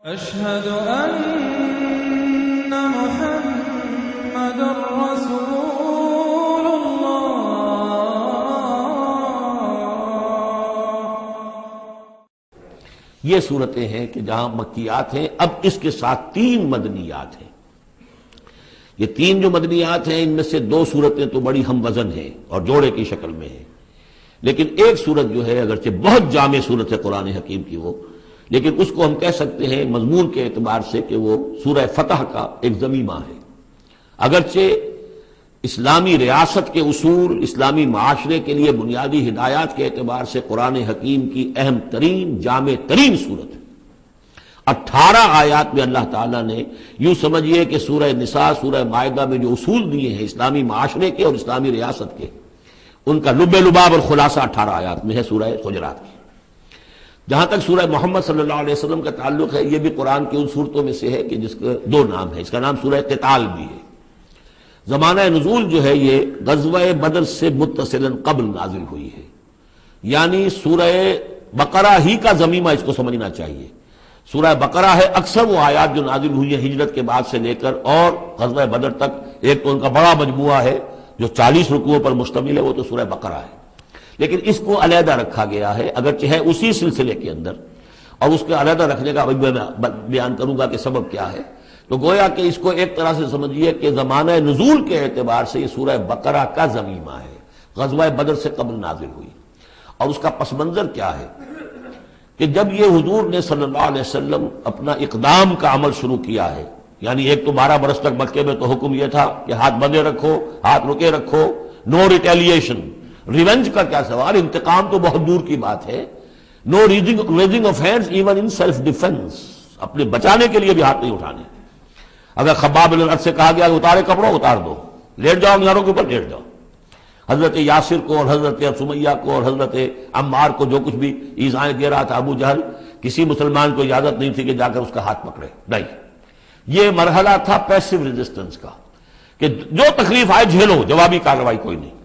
أشهد أن محمد رسول الله۔ یہ صورتیں ہیں کہ جہاں مکیات ہیں، اب اس کے ساتھ 3 مدنیات ہیں۔ یہ 3 جو مدنیات ہیں، ان میں سے 2 صورتیں تو بڑی ہم وزن ہیں اور جوڑے کی شکل میں ہیں، لیکن ایک صورت جو ہے اگرچہ بہت جامع صورت ہے قرآن حکیم کی وہ، لیکن اس کو ہم کہہ سکتے ہیں مضمون کے اعتبار سے کہ وہ سورہ فتح کا ایک ضمیمہ ہے۔ اگرچہ اسلامی ریاست کے اصول، اسلامی معاشرے کے لیے بنیادی ہدایات کے اعتبار سے قرآن حکیم کی اہم ترین، جامع ترین صورت ہے۔ 18 آیات میں اللہ تعالیٰ نے یوں سمجھیے کہ سورہ نساء، سورہ مائدہ میں جو اصول دیے ہیں اسلامی معاشرے کے اور اسلامی ریاست کے، ان کا لب لباب اور خلاصہ 18 آیات میں ہے سورہ حجرات کی۔ جہاں تک سورہ محمد صلی اللہ علیہ وسلم کا تعلق ہے، یہ بھی قرآن کی ان صورتوں میں سے ہے کہ جس کا 2 نام ہے۔ اس کا نام سورہ قتال بھی ہے۔ زمانہ نزول جو ہے یہ غزوہ بدر سے متصلاً قبل نازل ہوئی ہے، یعنی سورہ بقرہ ہی کا ضمیمہ اس کو سمجھنا چاہیے۔ سورہ بقرہ ہے، اکثر وہ آیات جو نازل ہوئی ہیں ہجرت کے بعد سے لے کر اور غزوہ بدر تک، ایک تو ان کا بڑا مجموعہ ہے جو 40 رکوعوں پر مشتمل ہے، وہ تو سورہ بقرہ ہے، لیکن اس کو علیحدہ رکھا گیا ہے، اگرچہ ہے اسی سلسلے کے اندر، اور اس کے علیحدہ رکھنے کا ابھی میں بیان کروں گا کہ سبب کیا ہے۔ تو گویا کہ اس کو ایک طرح سے سمجھیے کہ زمانہ نزول کے اعتبار سے یہ سورہ بقرہ کا ضمیمہ ہے، غزوہ بدر سے قبل نازل ہوئی۔ اور اس کا پس منظر کیا ہے کہ جب یہ حضور نے صلی اللہ علیہ وسلم اپنا اقدام کا عمل شروع کیا ہے، یعنی ایک تو 12 برس تک مکے میں تو حکم یہ تھا کہ ہاتھ بندے رکھو، ہاتھ رکے رکھو، نو ریٹیلیشن، ریونج کا کیا سوال، انتقام تو بہت دور کی بات ہے، no raising of hands even in self defence, اپنے بچانے کے لیے بھی ہاتھ نہیں اٹھانے۔ اگر خباب بن الارت سے کہا گیا کہ اتارے کپڑوں اتار دو، لیٹ جاؤ انگاروں کے اوپر لیٹ جاؤ۔ حضرت یاسر کو اور حضرت سمیہ کو اور حضرت عمار کو جو کچھ بھی ایذائیں دے رہا تھا ابو جہل، کسی مسلمان کو اجازت نہیں تھی کہ جا کر اس کا ہاتھ پکڑے، نہیں۔ یہ مرحلہ تھا پیسو ریزسٹنس کا کہ جو تکلیف آئے جھیلو، جوابی کارروائی کوئی نہیں۔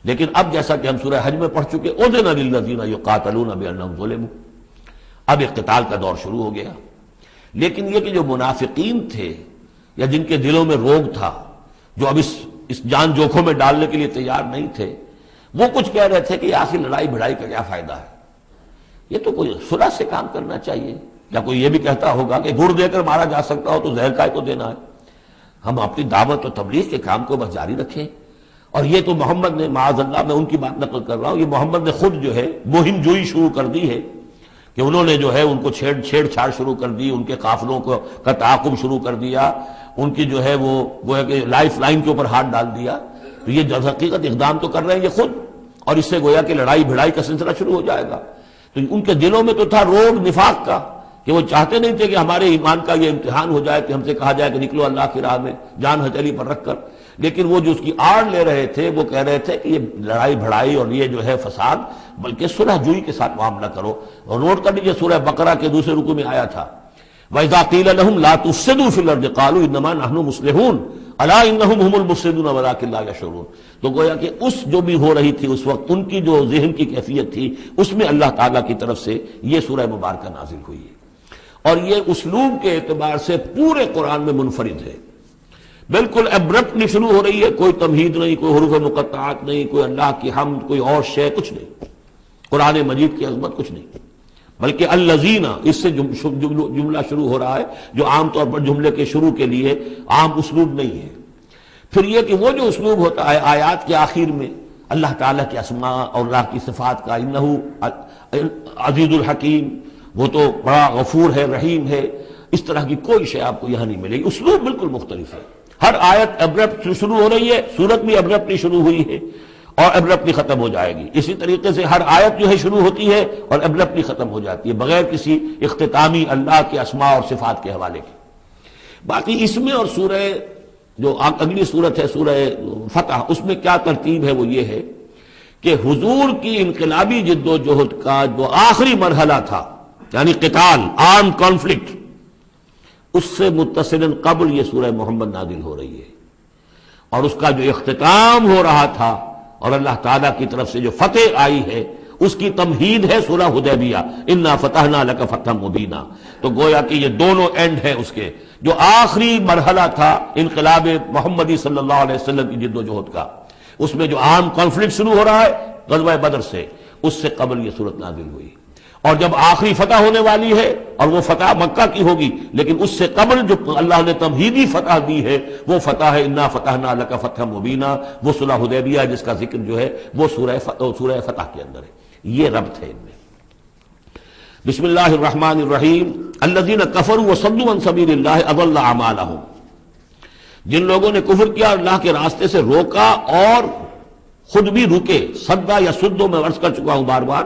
لیکن اب جیسا کہ ہم سورہ حج میں پڑھ چکے، اذن للذین یقاتلون بانہم ظلموا، اب ایک قتال کا دور شروع ہو گیا۔ لیکن یہ کہ جو منافقین تھے یا جن کے دلوں میں روگ تھا، جو اب اس جان جوکھوں میں ڈالنے کے لیے تیار نہیں تھے، وہ کچھ کہہ رہے تھے کہ آخر لڑائی بھڑائی کا کیا فائدہ ہے، یہ تو کوئی صلح سے کام کرنا چاہیے۔ یا کوئی یہ بھی کہتا ہوگا کہ گڑ دے کر مارا جا سکتا ہو تو زہر کا کو دینا ہے، ہم اپنی دعوت و تبلیغ کے کام کو بس جاری رکھیں۔ اور یہ تو محمد نے، معاذ اللہ میں ان کی بات نقل کر رہا ہوں، یہ محمد نے خود جو ہے مہم جوئی شروع کر دی ہے کہ انہوں نے جو ہے ان کو چھیڑ چھاڑ شروع کر دی، ان کے قافلوں کا تعاقب شروع کر دیا، ان کی جو ہے وہ گویا کہ لائف لائن کے اوپر ہاتھ ڈال دیا۔ تو یہ جو حقیقت اقدام تو کر رہے ہیں یہ خود، اور اس سے گویا کہ لڑائی بھڑائی کا سلسلہ شروع ہو جائے گا۔ تو ان کے دلوں میں تو تھا روگ نفاق کا کہ وہ چاہتے نہیں تھے کہ ہمارے ایمان کا یہ امتحان ہو جائے کہ ہم سے کہا جائے کہ نکلو اللہ کی راہ میں جان ہتھیلی پر رکھ کر، لیکن وہ جو اس کی آڑ لے رہے تھے وہ کہہ رہے تھے کہ یہ لڑائی بھڑائی اور یہ جو ہے فساد، بلکہ صلح جوئی کے ساتھ معاملہ کرو۔ اور نوٹ کر لیجیے سورہ بقرہ کے دوسرے رکوع میں آیا تھا وَإِذَا قِيلَ لَهُمْ لَا تُفْسِدُوا فِي الْأَرْضِ قَالُوا إِنَّمَا نَحْنُ مُصْلِحُونَ أَلَا إِنَّهُمْ هُمُ الْمُفْسِدُونَ وَلَٰكِن لَا يَشْعُرُونَ۔ تو گویا کہ اس جو بھی ہو رہی تھی اس وقت، ان کی جو ذہن کی کیفیت تھی، اس میں اللہ تعالیٰ کی طرف سے یہ سورہ مبارکہ نازل ہوئی ہے، اور یہ اسلوب کے اعتبار سے پورے قرآن میں منفرد ہے۔ بالکل ابرپٹلی شروع ہو رہی ہے، کوئی تمہید نہیں، کوئی حروف مقطعات نہیں، کوئی اللہ کی حمد، کوئی اور شے، کچھ نہیں، قرآن مجید کی عظمت کچھ نہیں، بلکہ الذین، اس سے جملہ شروع ہو رہا ہے جو عام طور پر جملے کے شروع کے لیے عام اسلوب نہیں ہے۔ پھر یہ کہ وہ جو اسلوب ہوتا ہے آیات کے آخر میں اللہ تعالیٰ کے اسماء اور اللہ کی صفات کا، انہ عزیز الحکیم، وہ تو بڑا غفور ہے، رحیم ہے، اس طرح کی کوئی شے آپ کو یہاں نہیں ملے گی۔ اسلوب بالکل مختلف ہے، ہر آیت ابرپٹ شروع ہو رہی ہے، سورت بھی ابرپٹلی شروع ہوئی ہے اور ابرپٹلی ختم ہو جائے گی۔ اسی طریقے سے ہر آیت جو ہے شروع ہوتی ہے اور ابرپٹلی ختم ہو جاتی ہے، بغیر کسی اختتامی اللہ کے اسماء اور صفات کے حوالے کے۔ باقی اس میں اور سورہ جو اگلی صورت ہے سورہ فتح، اس میں کیا ترتیب ہے وہ یہ ہے کہ حضور کی انقلابی جد و جہد کا جو آخری مرحلہ تھا، یعنی قتال، آرم کانفلکٹ، اس سے متصلاً قبل یہ سورہ محمد نازل ہو رہی ہے، اور اس کا جو اختتام ہو رہا تھا اور اللہ تعالیٰ کی طرف سے جو فتح آئی ہے، اس کی تمہید ہے سورہ حدیبیہ، انا فتحنا لک فتحا مبینا. تو گویا کہ یہ دونوں اینڈ ہیں اس کے. جو آخری مرحلہ تھا انقلاب محمدی صلی اللہ علیہ وسلم کی جد و جہد کا، اس میں جو عام کانفلکٹ شروع ہو رہا ہے غزوہ بدر سے، اس سے قبل یہ صورت نازل ہوئی. اور جب آخری فتح ہونے والی ہے اور وہ فتح مکہ کی ہوگی، لیکن اس سے قبل جو اللہ نے تمہیدی فتح دی ہے وہ فتح ہے انا فتحنا لک فتحا مبینا، وہ صلح حدیبیہ جس کا ذکر جو ہے وہ سورہ فتح کے اندر ہے. یہ ربط ہے ان میں. بسم اللہ الرحمن الرحیم. الذین کفروا وصدوا عن سبیل اللہ اضل اعمالهم. جن لوگوں نے کفر کیا اور اللہ کے راستے سے روکا اور خود بھی رکے. صدا یا سدو میں عرض کر چکا ہوں بار بار،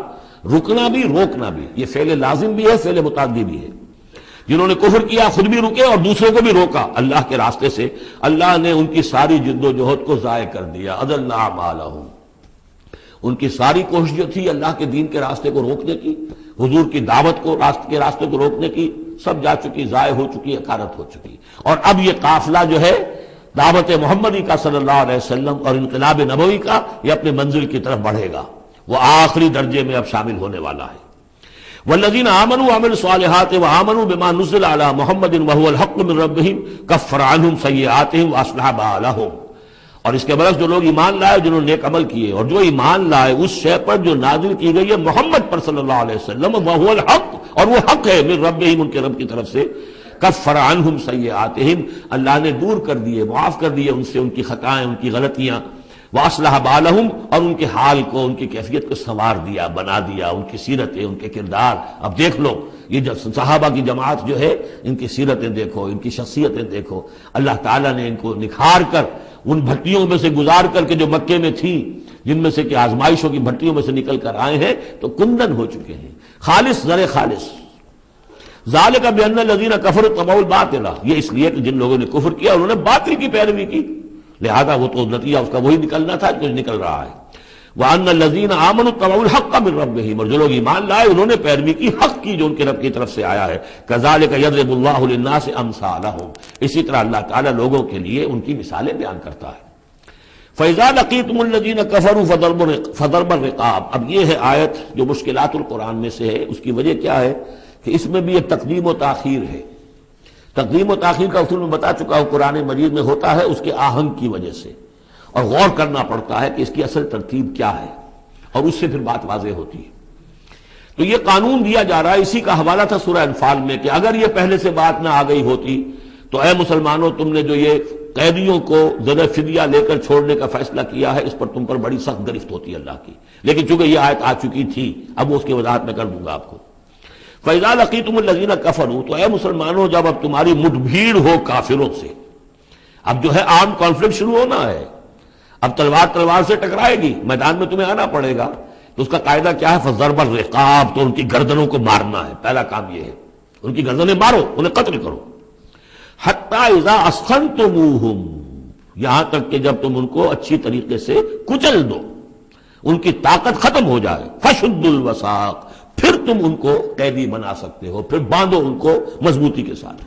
رکنا بھی روکنا بھی، یہ فعل لازم بھی ہے، فعل متعدی بھی ہے. جنہوں نے کفر کیا خود بھی رکے اور دوسروں کو بھی روکا اللہ کے راستے سے، اللہ نے ان کی ساری جد و جہد کو ضائع کر دیا. اضل اعمالهم. ان کی ساری کوشش جو تھی اللہ کے دین کے راستے کو روکنے کی، حضور کی دعوت کو کے راستے کو روکنے کی، سب جا چکی، ضائع ہو چکی، اکارت ہو چکی. اور اب یہ قافلہ جو ہے دعوت محمدی کا صلی اللہ علیہ وسلم اور انقلاب نبوی کا، یہ اپنے منزل کی طرف بڑھے گا. وہ آخری درجے میں اب شامل ہونے والا ہے. والذین آمنوا وعملوا الصالحات وآمنوا بما نزل علی محمد وهو الحق من ربهم کفر عنهم سیئاتهم واصلح بالهم. اور اس کے برعکس جو لوگ ایمان لائے، جنہوں نے نیک عمل کیے اور جو ایمان لائے اس شے پر جو نازل کی گئی ہے محمد پر صلی اللہ علیہ وسلم، وهو الحق، اور وہ حق ہے، من ربهم، ان کے رب کی طرف سے، کفر عنہم سیئاتہم، اللہ نے دور کر دیے، معاف کر دیے ان سے ان کی خطائیں، ان کی غلطیاں. واصلح بالہم، اور ان کے حال کو، ان کی کیفیت کو سنوار دیا، بنا دیا، ان کی سیرتیں، ان کے کردار. اب دیکھ لو یہ جو صحابہ کی جماعت جو ہے، ان کی سیرتیں دیکھو، ان کی شخصیتیں دیکھو. اللہ تعالیٰ نے ان کو نکھار کر ان بھٹیوں میں سے گزار کر کے جو مکے میں تھیں، جن میں سے کہ آزمائشوں کی بھٹیوں میں سے نکل کر آئے ہیں، تو کندن ہو چکے ہیں، خالص زر خالص. ذالک بان الذین کفروا اتبعوا الباطل، یہ اس لیے کہ جن لوگوں نے کفر کیا انہوں نے باطل کی پیروی کی، لہذا وہ تو نتیجہ اس کا وہی نکلنا تھا جو نکل رہا ہے. وان الذین آمنوا اتبعوا الحق من ربهم، اور جو لوگ ایمان لائے انہوں نے پیروی کی حق کی جو ان کے رب کی طرف سے آیا ہے. کذالک یضرب اللہ للناس امثالهم، اسی طرح اللہ تعالیٰ لوگوں کے لیے ان کی مثالیں بیان کرتا ہے. فَإِذَا لَقِيتُمُ الَّذِينَ كَفَرُوا فَضَرْبَ الرِّقَابِ. اب یہ ہے آیت جو مشکلات القرآن میں سے ہے. اس کی وجہ کیا ہے کہ اس میں بھی ایک تقدیم و تاخیر ہے. تقدیم و تاخیر کا اصول میں بتا چکا ہوں، قرآن مجید میں ہوتا ہے اس کے آہنگ کی وجہ سے، اور غور کرنا پڑتا ہے کہ اس کی اصل ترتیب کیا ہے، اور اس سے پھر بات واضح ہوتی ہے. تو یہ قانون دیا جا رہا ہے، اسی کا حوالہ تھا سورہ انفال میں کہ اگر یہ پہلے سے بات نہ آ گئی ہوتی تو اے مسلمانوں، تم نے جو یہ قیدیوں کو زر فدیہ لے کر چھوڑنے کا فیصلہ کیا ہے، اس پر تم پر بڑی سخت گرفت ہوتی ہے اللہ کی. لیکن چونکہ یہ آیت آ چکی تھی، اب اس کی وضاحت میں کر دوں گا آپ کو. فَإِذَا لَقِيتُمُ الَّذِينَ كَفَرُوا، تو اے مسلمانوں جب اب تمہاری مٹ بھیڑ ہو کافروں سے، اب جو ہے عام کانفلکٹ شروع ہونا ہے، اب تلوار سے ٹکرائے گی، میدان میں تمہیں آنا پڑے گا. تو اس کا قاعدہ کیا ہے؟ فَضَرْبَ الرِّقَابِ، تو ان کی گردنوں کو مارنا ہے. پہلا کام یہ ہے، ان کی گردنیں مارو، انہیں قتل کرو. حَتَّى إِذَا أَسْخَنْتُمُوهُمْ، یہاں تک کہ جب تم ان کو اچھی طریقے سے کچل دو، ان کی طاقت ختم ہو جائے. فَشُدُّ الْوَثَاقِ، پھر تم ان کو قیدی بنا سکتے ہو، پھر باندھو ان کو مضبوطی کے ساتھ.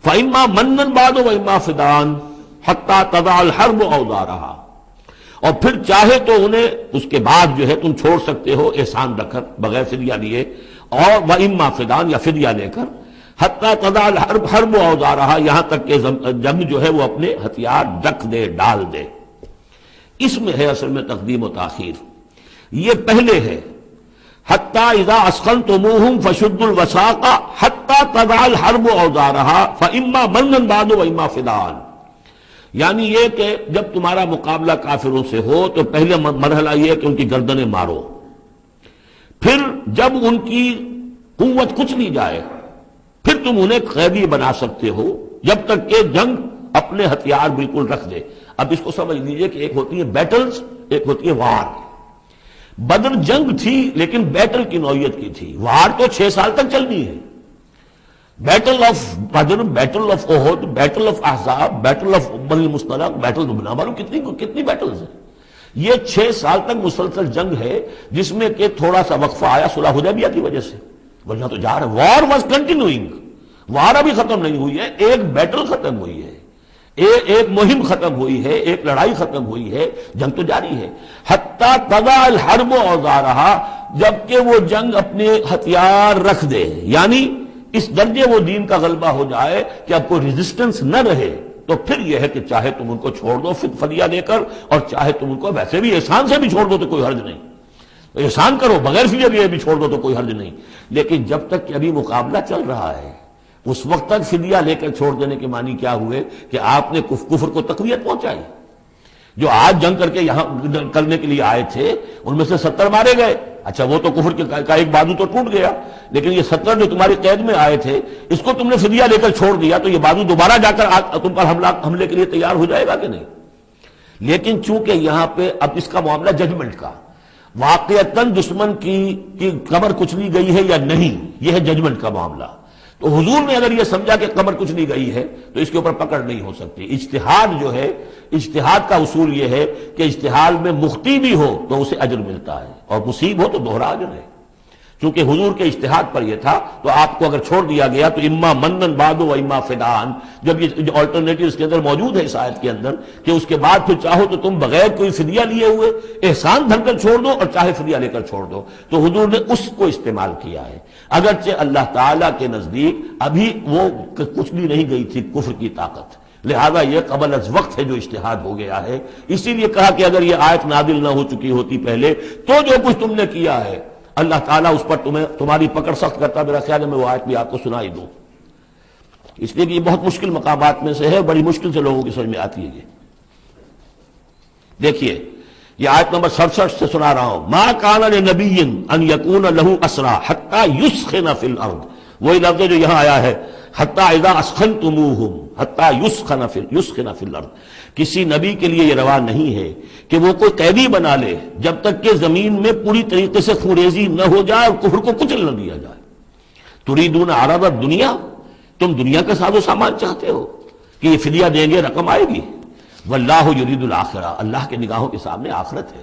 فَإِمَّا مَنًّا بَعْدُ وَإِمَّا فِدَاءً حَتَّى تَضَعَ الْحَرْبُ أَوْزَارَهَا، اور پھر چاہے تو انہیں اس کے بعد جو ہے تم چھوڑ سکتے ہو احسان رکھ کر، بغیر فدیہ لیے، اور وَإِمَّا فِدَاءً، یا فدیہ لے کر. حَتَّى تَضَعَ الْحَرْبُ أَوْزَارَهَا، یہاں تک کہ جنگ جو ہے وہ اپنے ہتھیار رکھ دے، ڈال دے. اس میں ہے اصل میں تقدیم و تاخیر. یہ پہلے ہے حَتَّى إِذَا أَسْخَنْتُمُوهُمْ فَشُدُّوا الْوَثَاقَ حَتَّى تَضَعَ الْحَرْبُ أَوْزَارَهَا فَإِمَّا مَنًّا بَعْدُ وَإِمَّا فِدَاءً. یعنی یہ کہ جب تمہارا مقابلہ کافروں سے ہو تو پہلے مرحلہ یہ ہے کہ ان کی گردنیں مارو، پھر جب ان کی قوت کچھ نہیں جائے پھر تم انہیں قیدی بنا سکتے ہو، جب تک کہ جنگ اپنے ہتھیار بالکل رکھ دے. اب اس کو سمجھ لیجئے کہ ایک ہوتی ہے بیٹلز، ایک ہوتی ہے وار. بدر جنگ تھی لیکن بیٹل کی نوعیت کی تھی، وار تو 6 سال تک چلنی ہے. Battle of Badr, battle of Uhud, battle of Ahzab, battle of بنی المصطلق، بیٹل بنا معلوم کتنی بیٹلز ہیں. یہ 6 سال تک مسلسل جنگ ہے، جس میں کہ تھوڑا سا وقفہ آیا صلح حدیبیہ کی وجہ سے، ورنہ تو جا رہا ہے. وار واز کنٹینیوئنگ، وار ابھی ختم نہیں ہوئی ہے، ایک بیٹل ختم ہوئی ہے. ایک مہم ختم ہوئی ہے، ایک لڑائی ختم ہوئی ہے، جنگ تو جاری ہے. حتی تضع الحرب اوزارہا، جبکہ وہ جنگ اپنے ہتھیار رکھ دے، یعنی اس درجے وہ دین کا غلبہ ہو جائے کہ اب کوئی ریزسٹنس نہ رہے. تو پھر یہ ہے کہ چاہے تم ان کو چھوڑ دو فدیہ دے کر، اور چاہے تم ان کو ویسے بھی احسان سے بھی چھوڑ دو تو کوئی حرج نہیں. احسان کرو بغیر فدیہ دیے بھی چھوڑ دو تو کوئی حرج نہیں. لیکن جب تک کہ ابھی مقابلہ چل رہا ہے اس وقت تک فدیہ لے کر چھوڑ دینے کے معنی کیا ہوئے کہ آپ نے کفر کو تقویت پہنچائی. جو آج جنگ کر کے یہاں کرنے کے لیے آئے تھے ان میں سے 70 مارے گئے. اچھا وہ تو کفر کا ایک بازو تو ٹوٹ گیا، لیکن یہ 70 جو تمہاری قید میں آئے تھے اس کو تم نے فدیہ لے کر چھوڑ دیا تو یہ بازو دوبارہ جا کر تم پر حملے کے لیے تیار ہو جائے گا کہ نہیں. لیکن چونکہ یہاں پہ اب اس کا معاملہ ججمنٹ کا، واقعتاً دشمن کی کمر کچلی گئی ہے یا نہیں، یہ ہے ججمنٹ کا معاملہ. تو حضور نے اگر یہ سمجھا کہ کمر کچلی گئی ہے تو اس کے اوپر پکڑ نہیں ہو سکتی. اجتہاد جو ہے، اجتہاد کا اصول یہ ہے کہ اجتہاد میں مخطی بھی ہو تو اسے اجر ملتا ہے اور مصیب ہو تو دوہرا اجر ہے. چونکہ حضور کے اجتہاد پر یہ تھا تو آپ کو اگر چھوڑ دیا گیا تو اما منن بعد و اما فدان، جب یہ آلٹرنیٹو اس کے اندر موجود ہے اس آیت کے اندر کہ اس کے بعد پھر چاہو تو تم بغیر کوئی فدیہ لیے ہوئے احسان دھر کر چھوڑ دو اور چاہے فدیہ لے کر چھوڑ دو، تو حضور نے اس کو استعمال کیا ہے. اگرچہ اللہ تعالیٰ کے نزدیک ابھی وہ کچھ بھی نہیں گئی تھی کفر کی طاقت، لہذا یہ قبل از وقت ہے جو اجتہاد ہو گیا ہے. اسی لیے کہا کہ اگر یہ آیت نازل نہ ہو چکی ہوتی پہلے تو جو کچھ تم نے کیا ہے اللہ تعالیٰ اس پر تمہاری پکڑ سخت کرتا. میرا خیال ہے میں وہ آیت بھی آپ کو سنائی دوں، اس لیے کہ یہ بہت مشکل مقامات میں سے ہے، بڑی مشکل سے لوگوں کی سمجھ میں آتی ہے. یہ دیکھیے یہ آیت نمبر 67 سے سنا رہا ہوں. ما کان لنبی ان یکون لہ اسرا حتی یسخن فی الارض، وہی لفظ جو یہاں آیا ہے حتی اذا اسخنتموہم حتی یسخن فی الارض. کسی نبی کے لیے یہ روا نہیں ہے کہ وہ کوئی قیدی بنا لے جب تک کہ زمین میں پوری طریقے سے خونریزی نہ ہو جائے اور کفر کو کچل نہ دیا جائے. تریدون عرض الدنیا، تم دنیا کا ساز و سامان چاہتے ہو کہ یہ فدیہ دیں گے رقم آئے گی. واللہ یرید الآخرہ، اللہ کے نگاہوں کے سامنے آخرت ہے.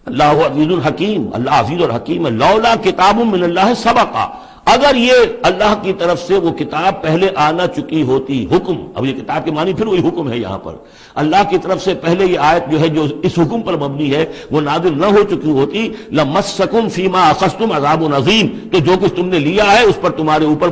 اللہ عزیز الحکیم، اللہ عزیز اور حکیم ہے. لولا کتاب من اللہ سبقا، اگر یہ اللہ کی طرف سے وہ کتاب پہلے آنا چکی ہوتی، حکم، اب یہ کتاب کے معنی پھر وہی حکم ہے یہاں پر، اللہ کی طرف سے پہلے یہ آیت جو ہے جو اس حکم پر مبنی ہے وہ نازل نہ ہو چکی ہوتی، لمسکم فیما اخذتم عذاب عظیم، تو جو کچھ تم نے لیا ہے اس پر تمہارے اوپر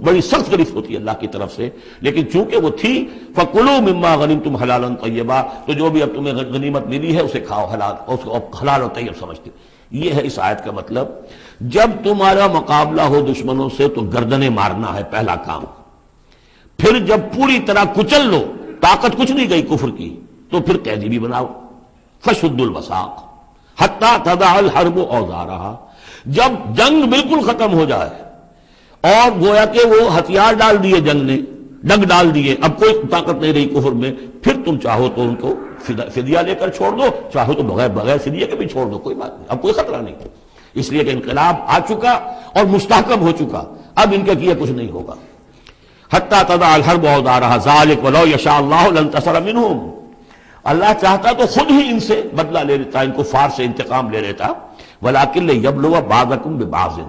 بڑی سخت گرفت ہوتی ہے اللہ کی طرف سے. لیکن چونکہ وہ تھی فکلوا مما غنمتم حلالا طیبا، تو جو بھی اب تمہیں غنیمت ملی ہے اسے کھاؤ حلال، اور اس کو حلال اور طیب سمجھتے. یہ ہے اس آیت کا مطلب. جب تمہارا مقابلہ ہو دشمنوں سے تو گردنیں مارنا ہے پہلا کام. پھر جب پوری طرح کچل لو، طاقت کچھ نہیں گئی کفر کی، تو پھر قیدی بھی بناؤ. فشد الوثاق حتی تضع الحرب اوزارہا، جب جنگ بالکل ختم ہو جائے اور گویا کہ وہ ہتھیار ڈال دیے، جنگ نے ڈنگ ڈال دیے، اب کوئی طاقت نہیں رہی کفر میں، پھر تم چاہو تو ان کو فدیہ لے کر چھوڑ دو، چاہو تو بغیر فدیہ کے بھی چھوڑ دو، کوئی بات نہیں، اب کوئی خطرہ نہیں. اس لیے کہ انقلاب آ چکا اور مستحکم ہو چکا، اب ان کے کیے کچھ نہیں ہوگا. حتی تضع الحرب اوزارہا ذالک ولو یشاء اللہ لانتصر منہم، اللہ چاہتا تو خود ہی ان سے بدلہ لے لیتا، ان کفار سے انتقام لے لیتا. ولکن لیبلو بعضکم ببعض،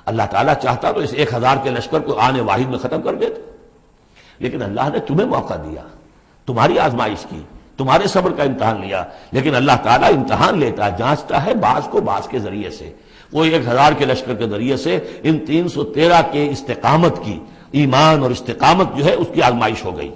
اللہ تعالیٰ چاہتا تو اس 1000 کے لشکر کو آنے واحد میں ختم کر دیتا. لیکن اللہ نے تمہیں موقع دیا، تمہاری آزمائش کی، تمہارے صبر کا امتحان لیا. لیکن اللہ تعالیٰ امتحان لیتا ہے، جانچتا ہے بعض کو بعض کے ذریعے سے. وہ 1000 کے لشکر کے ذریعے سے ان 313 کے استقامت کی، ایمان اور استقامت جو ہے اس کی آزمائش ہو گئی.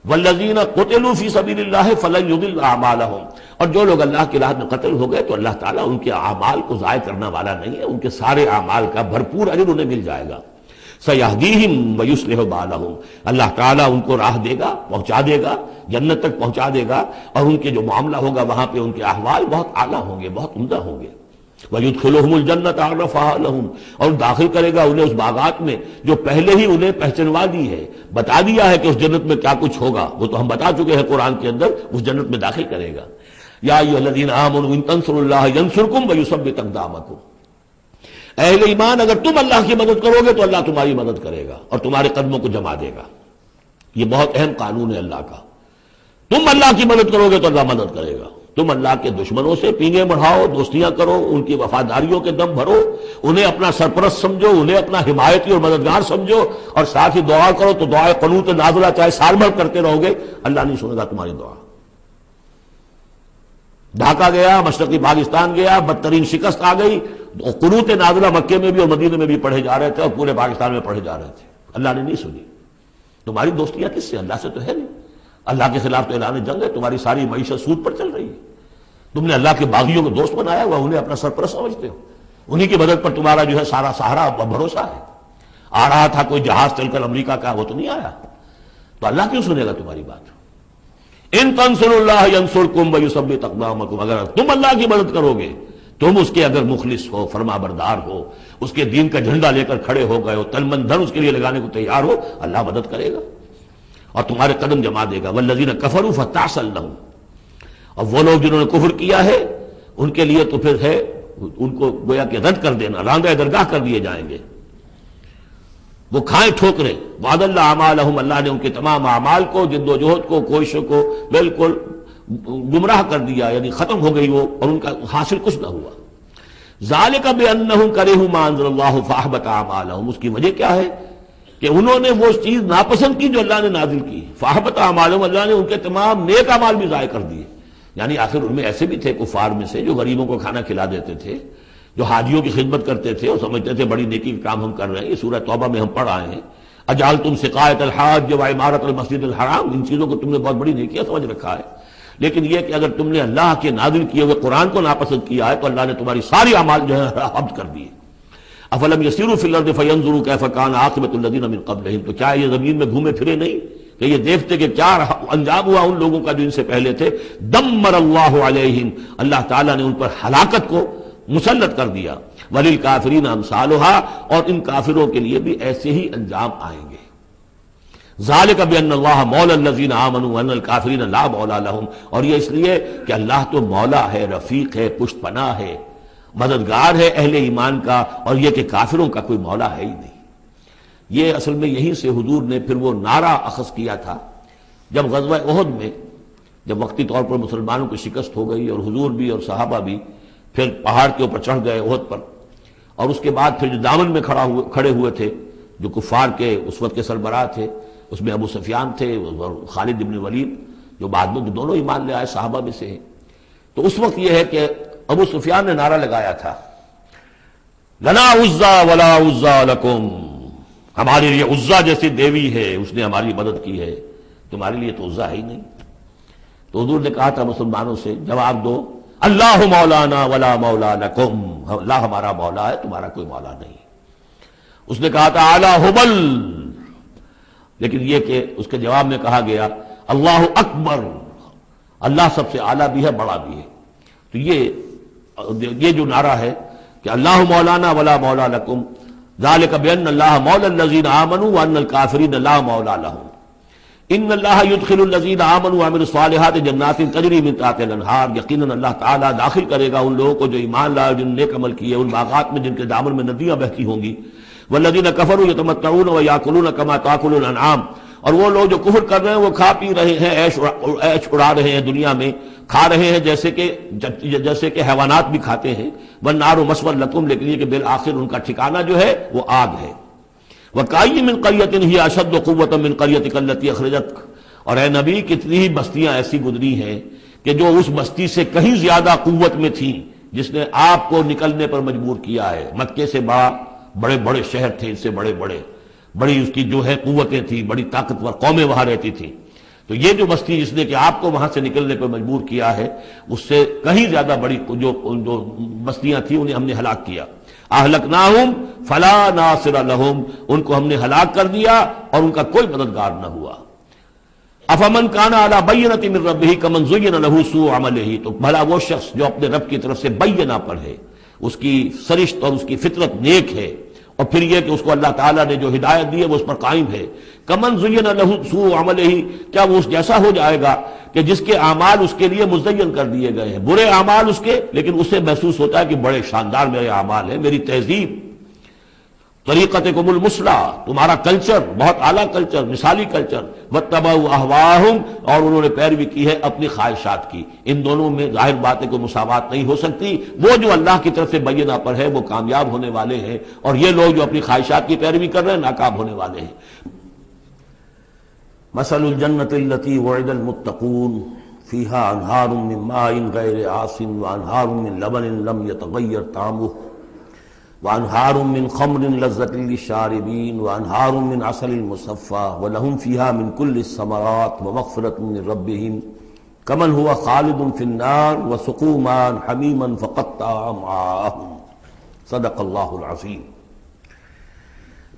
والذین قتلوا فی سبیل اللہ فلن یضل اعمالہم، اور جو لوگ اللہ کی راہ میں قتل ہو گئے تو اللہ تعالیٰ ان کے اعمال کو ضائع کرنے والا نہیں ہے، ان کے سارے اعمال کا بھرپور اجر انہیں مل جائے گا. سیہدیہم ویصلح بالہم، اللہ تعالیٰ ان کو راہ دے گا، پہنچا دے گا، جنت تک پہنچا دے گا، اور ان کے جو معاملہ ہوگا وہاں پہ ان کے احوال بہت اعلیٰ ہوں گے، بہت عمدہ ہوں گے. وَيُدْخِلُهُمُ الْجَنَّةَ عَرَّفَهَا لَهُمْ، اور داخل کرے گا انہیں اس باغات میں جو پہلے ہی انہیں پہچنوا دی ہے، بتا دیا ہے کہ اس جنت میں کیا کچھ ہوگا، وہ تو ہم بتا چکے ہیں قرآن کے اندر، اس جنت میں داخل کرے گا. یا ایھا الذین آمنوا ان تنصروا اللہ ینصرکم ویثبت اقدامکم، اہل ایمان اگر تم اللہ کی مدد کرو گے تو اللہ تمہاری مدد کرے گا اور تمہارے قدموں کو جما دے گا. یہ بہت اہم قانون ہے اللہ کا. تم اللہ کی مدد کرو گے تو اللہ مدد کرے گا، تم اللہ کے دشمنوں سے پینگے بڑھاؤ، دوستیاں کرو، ان کی وفاداریوں کے دم بھرو، انہیں اپنا سرپرست سمجھو، انہیں اپنا حمایتی اور مددگار سمجھو، اور ساتھ ہی دعا کرو تو دعائے قنوت نازلہ چاہے سال بھر کرتے رہو گے، اللہ نہیں سنے گا تمہاری دعا۔ ڈھاکہ گیا، مشرقی پاکستان گیا، بدترین شکست آ گئی، قنوت نازلہ مکے میں بھی اور مدینے میں بھی پڑھے جا رہے تھے اور پورے پاکستان میں پڑھے جا رہے تھے، اللہ نے نہیں سنی۔ تمہاری دوستیاں کس سے؟ اللہ سے تو ہے نہیں۔ اللہ کے خلاف تو اعلان جنگ ہے، تمہاری ساری معیشت سود پر چل رہی ہے، تم نے اللہ کے باغیوں کو دوست بنایا ہوا، انہیں اپنا سرپرست سمجھتے ہو، انہی کی مدد پر تمہارا جو ہے سارا سہارا بھروسہ ہے۔ آ رہا تھا کوئی جہاز چل کر امریکہ کا، وہ تو نہیں آیا، تو اللہ کیوں سنے گا تمہاری بات؟ ان تنصروا اللہ ینصرکم ویثبت اقدامکم، اگر تم اللہ کی مدد کرو گے، تم اس کے اگر مخلص ہو، فرما بردار ہو، اس کے دین کا جھنڈا لے کر کھڑے ہو گئے ہو، تن من دھن اس کے لیے لگانے کو تیار ہو، اللہ مدد کرے گا اور تمہارے قدم جما دے گا۔ والذین کفروا فتعسا لهم، اور وہ لوگ جنہوں نے کفر کیا ہے ان کے لیے تو پھر ہے ان کو گویا کہ رد کر دینا، رانگہ درگاہ کر دیے جائیں گے، وہ کھائیں ٹھوکریں۔ وعد اللہ اعمالہم، اللہ نے ان کے تمام اعمال کو، جد و جہد کو، کوششوں کو بالکل گمراہ کر دیا، یعنی ختم ہو گئی وہ، اور ان کا حاصل کچھ نہ ہوا۔ ذالک بانہم کرہوا ما انزل اللہ فاحبط اعمالہم، اس کی وجہ کیا ہے کہ انہوں نے وہ چیز ناپسند کی جو اللہ نے نازل کی، فاحبط اعمالہم، اللہ نے ان کے تمام نیک اعمال بھی ضائع کر دیے۔ یعنی آخر ان میں ایسے بھی تھے کفار میں سے جو غریبوں کو کھانا کھلا دیتے تھے، جو حاجیوں کی خدمت کرتے تھے اور سمجھتے تھے بڑی نیکی کا کام ہم کر رہے ہیں۔ یہ سورہ توبہ میں ہم پڑھ آئے ہیں، اجعلتم سقایۃ الحاج وعمارۃ المسجد الحرام، ان چیزوں کو تم نے بہت بڑی نیکیاں سمجھ رکھا ہے، لیکن یہ کہ اگر تم نے اللہ کے نازل کیے ہوئے قرآن کو ناپسند کیا ہے تو اللہ نے تمہاری ساری اعمال جو ہے حبس کر دیے۔ افلم یسیروا فی الارض فینظروا کیف کان عاقبۃ الذین من قبلہم، تو کیا یہ زمین میں گھومے پھرے نہیں کہ یہ دیکھتے کہ کیا انجام ہوا ان لوگوں کا جو ان سے پہلے تھے؟ دمر اللہ علیہم، اللہ تعالیٰ نے ان پر ہلاکت کو مسلط کر دیا۔ وللکافرین امثالھا، اور ان کافروں کے لیے بھی ایسے ہی انجام آئیں گے۔ ذالک بان اللہ مولا الذین آمنوا وان الکافرین لا مولا لہم، اور یہ اس لیے کہ اللہ تو مولا ہے، رفیق ہے، پشت پناہ ہے، مددگار ہے اہل ایمان کا، اور یہ کہ کافروں کا کوئی مولا ہے ہی نہیں۔ یہ اصل میں یہیں سے حضور نے پھر وہ نعرہ اخذ کیا تھا جب غزوہ احد میں، جب وقتی طور پر مسلمانوں کی شکست ہو گئی اور حضور بھی اور صحابہ بھی پھر پہاڑ کے اوپر چڑھ گئے احد پر، اور اس کے بعد پھر جو دامن میں کھڑے ہوئے تھے جو کفار کے اس وقت کے سربراہ تھے، اس میں ابو سفیان تھے اور خالد بن ولید جو بعد میں دونوں ایمان لے آئے صحابہ میں سے ہیں۔ تو اس وقت یہ ہے کہ ابو سفیان نے نعرہ لگایا تھا، لنا عزا ولا عزا لکم، ہمارے لیے عزا جیسی دیوی ہے، اس نے ہماری مدد کی ہے، تمہارے لیے تو عزا ہے ہی نہیں۔ تو حضور نے کہا تھا مسلمانوں سے جواب دو، اللہ مولانا ولا مولا لکم، اللہ ہمارا مولا ہے، تمہارا کوئی مولا نہیں۔ اس نے کہا تھا اعلی حبل، لیکن یہ کہ اس کے جواب میں کہا گیا اللہ اکبر، اللہ سب سے اعلیٰ بھی ہے، بڑا بھی ہے۔ تو یہ جو نعرہ ہے کہ اللہ مولانا ولا مولا لکم، ذالک بان اللہ مولا الذین آمنوا وان الکافرین لا مولا لہم، ان اللہ یدخل الذین آمنوا وعملوا الصالحات جنات تجری من تحتها الانہار، یقیناً اللہ تعالیٰ داخل کرے گا ان لوگوں کو جو ایمان لائے، جن نے نیک عمل کیے، ان باغات میں جن کے دامن میں ندیاں بہتی ہوں گی۔ والذین کفروا یتمتعون ویاکلون کما تاکل الانعام، اور وہ لوگ جو کفر کر رہے ہیں وہ کھا پی رہے ہیں، عیش اڑا رہے ہیں دنیا میں، کھا رہے ہیں جیسے کہ حیوانات بھی کھاتے ہیں۔ والنار مثوی لکم، لیکن یہ کہ بالآخر ان کا ٹھکانہ جو ہے وہ آگ ہے۔ وَكَأَيٍّ مِّن قَرْيَةٍ هِيَ أَشَدُّ قُوَّةً مِّن قَرْيَتِكَ الَّتِي أَخْرَجَتْكَ، اور اے نبی کتنی ہی بستیاں ایسی گزری ہیں کہ جو اس بستی سے کہیں زیادہ قوت میں تھیں جس نے آپ کو نکلنے پر مجبور کیا ہے۔ مکے سے بڑے بڑے شہر تھے، ان سے بڑی اس کی جو ہے قوتیں تھیں، بڑی طاقتور قومیں وہاں رہتی تھیں۔ تو یہ جو بستی جس نے کہ آپ کو وہاں سے نکلنے پر مجبور کیا ہے، اس سے کہیں زیادہ بڑی جو بستیاں تھیں انہیں ہم نے ہلاک کیا۔ اہلکناہم فلا ناصر لہم، ان کو ہم نے ہلاک کر دیا اور ان کا کوئی مددگار نہ ہوا۔ افمن کان علی بینۃ من ربہ کمن زین لہ سوء عملہ، تو بھلا وہ شخص جو اپنے رب کی طرف سے بینہ پر ہے، اس کی سرشت اور اس کی فطرت نیک ہے، اور پھر یہ کہ اس کو اللہ تعالیٰ نے جو ہدایت دی ہے وہ اس پر قائم ہے، کمن زین لہ سوء عملہ، کیا وہ اس جیسا ہو جائے گا کہ جس کے اعمال اس کے لیے مزین کر دیے گئے ہیں، برے اعمال اس کے، لیکن اسے محسوس ہوتا ہے کہ بڑے شاندار میرے اعمال ہیں، میری تہذیب۔ طریقتکم المثلی، تمہارا کلچر بہت اعلیٰ کلچر، مثالی کلچر، واتبعوا اہواءہم، اور انہوں نے پیروی کی ہے اپنی خواہشات کی۔ ان دونوں میں ظاہر بات ہے کہ مساوات نہیں ہو سکتی۔ وہ جو اللہ کی طرف سے بینہ پر ہے وہ کامیاب ہونے والے ہیں، اور یہ لوگ جو اپنی خواہشات کی پیروی کر رہے ہیں ناکام ہونے والے ہیں۔ مثل الجنۃ التي وعد المتقون فيها انہار من ماء غیر آسن وانہار من لبن لم يتغیر طعمه وانہار من خمر لذۃ للشاربین وانہار من عسل مصفى ولهم فيها من كل الثمرات ومغفرة من ربهم كمن هو خالد في النار وسقوا ماء حمیما فقطع امعاءهم صدق اللہ العظیم۔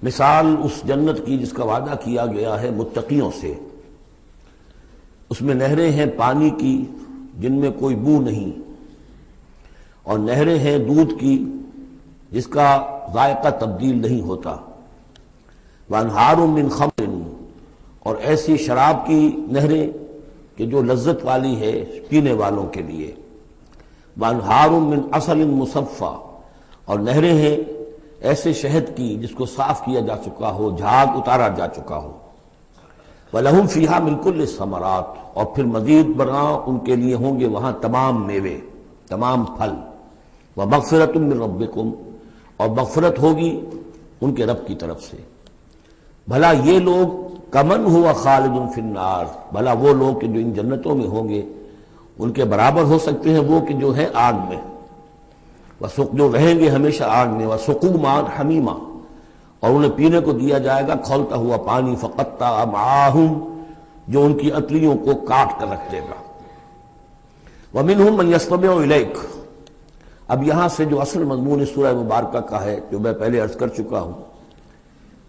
مثال اس جنت کی جس کا وعدہ کیا گیا ہے متقیوں سے، اس میں نہریں ہیں پانی کی جن میں کوئی بو نہیں، اور نہریں ہیں دودھ کی جس کا ذائقہ تبدیل نہیں ہوتا، وانہار من خمر، اور ایسی شراب کی نہریں کہ جو لذت والی ہے پینے والوں کے لیے، وانہار من عسل مصفی، اور نہریں ہیں ایسے شہد کی جس کو صاف کیا جا چکا ہو، جھاگ اتارا جا چکا ہو، وَلَهُمْ فِيهَا مِنْ كُلِّ الثَّمَرَاتِ، اور پھر مزید برآں ان کے لیے ہوں گے وہاں تمام میوے، تمام پھل، وَمَغْفِرَةٌ مِّن رَبِّكُمْ، اور مغفرت ہوگی ان کے رب کی طرف سے۔ بھلا یہ لوگ کمن ہوا خالد فی النار، بھلا وہ لوگ کہ جو ان جنتوں میں ہوں گے ان کے برابر ہو سکتے ہیں وہ کہ جو ہے آگ میں، جو رہیں گے ہمیشہ آگ میں، وَسُقُوا مَاءً حَمِيمًا، اور انہیں پینے کو دیا جائے گا کھولتا ہوا پانی، فقطع امعاءہم، جو ان کی اتلیوں کو کاٹ کر رکھ دے گا۔ وَمِنْهُمْ مَنْ يَسْتَمِعُ إِلَيْكَ، اب یہاں سے جو اصل مضمون اس سورہ مبارکہ کا ہے، جو میں پہلے عرض کر چکا ہوں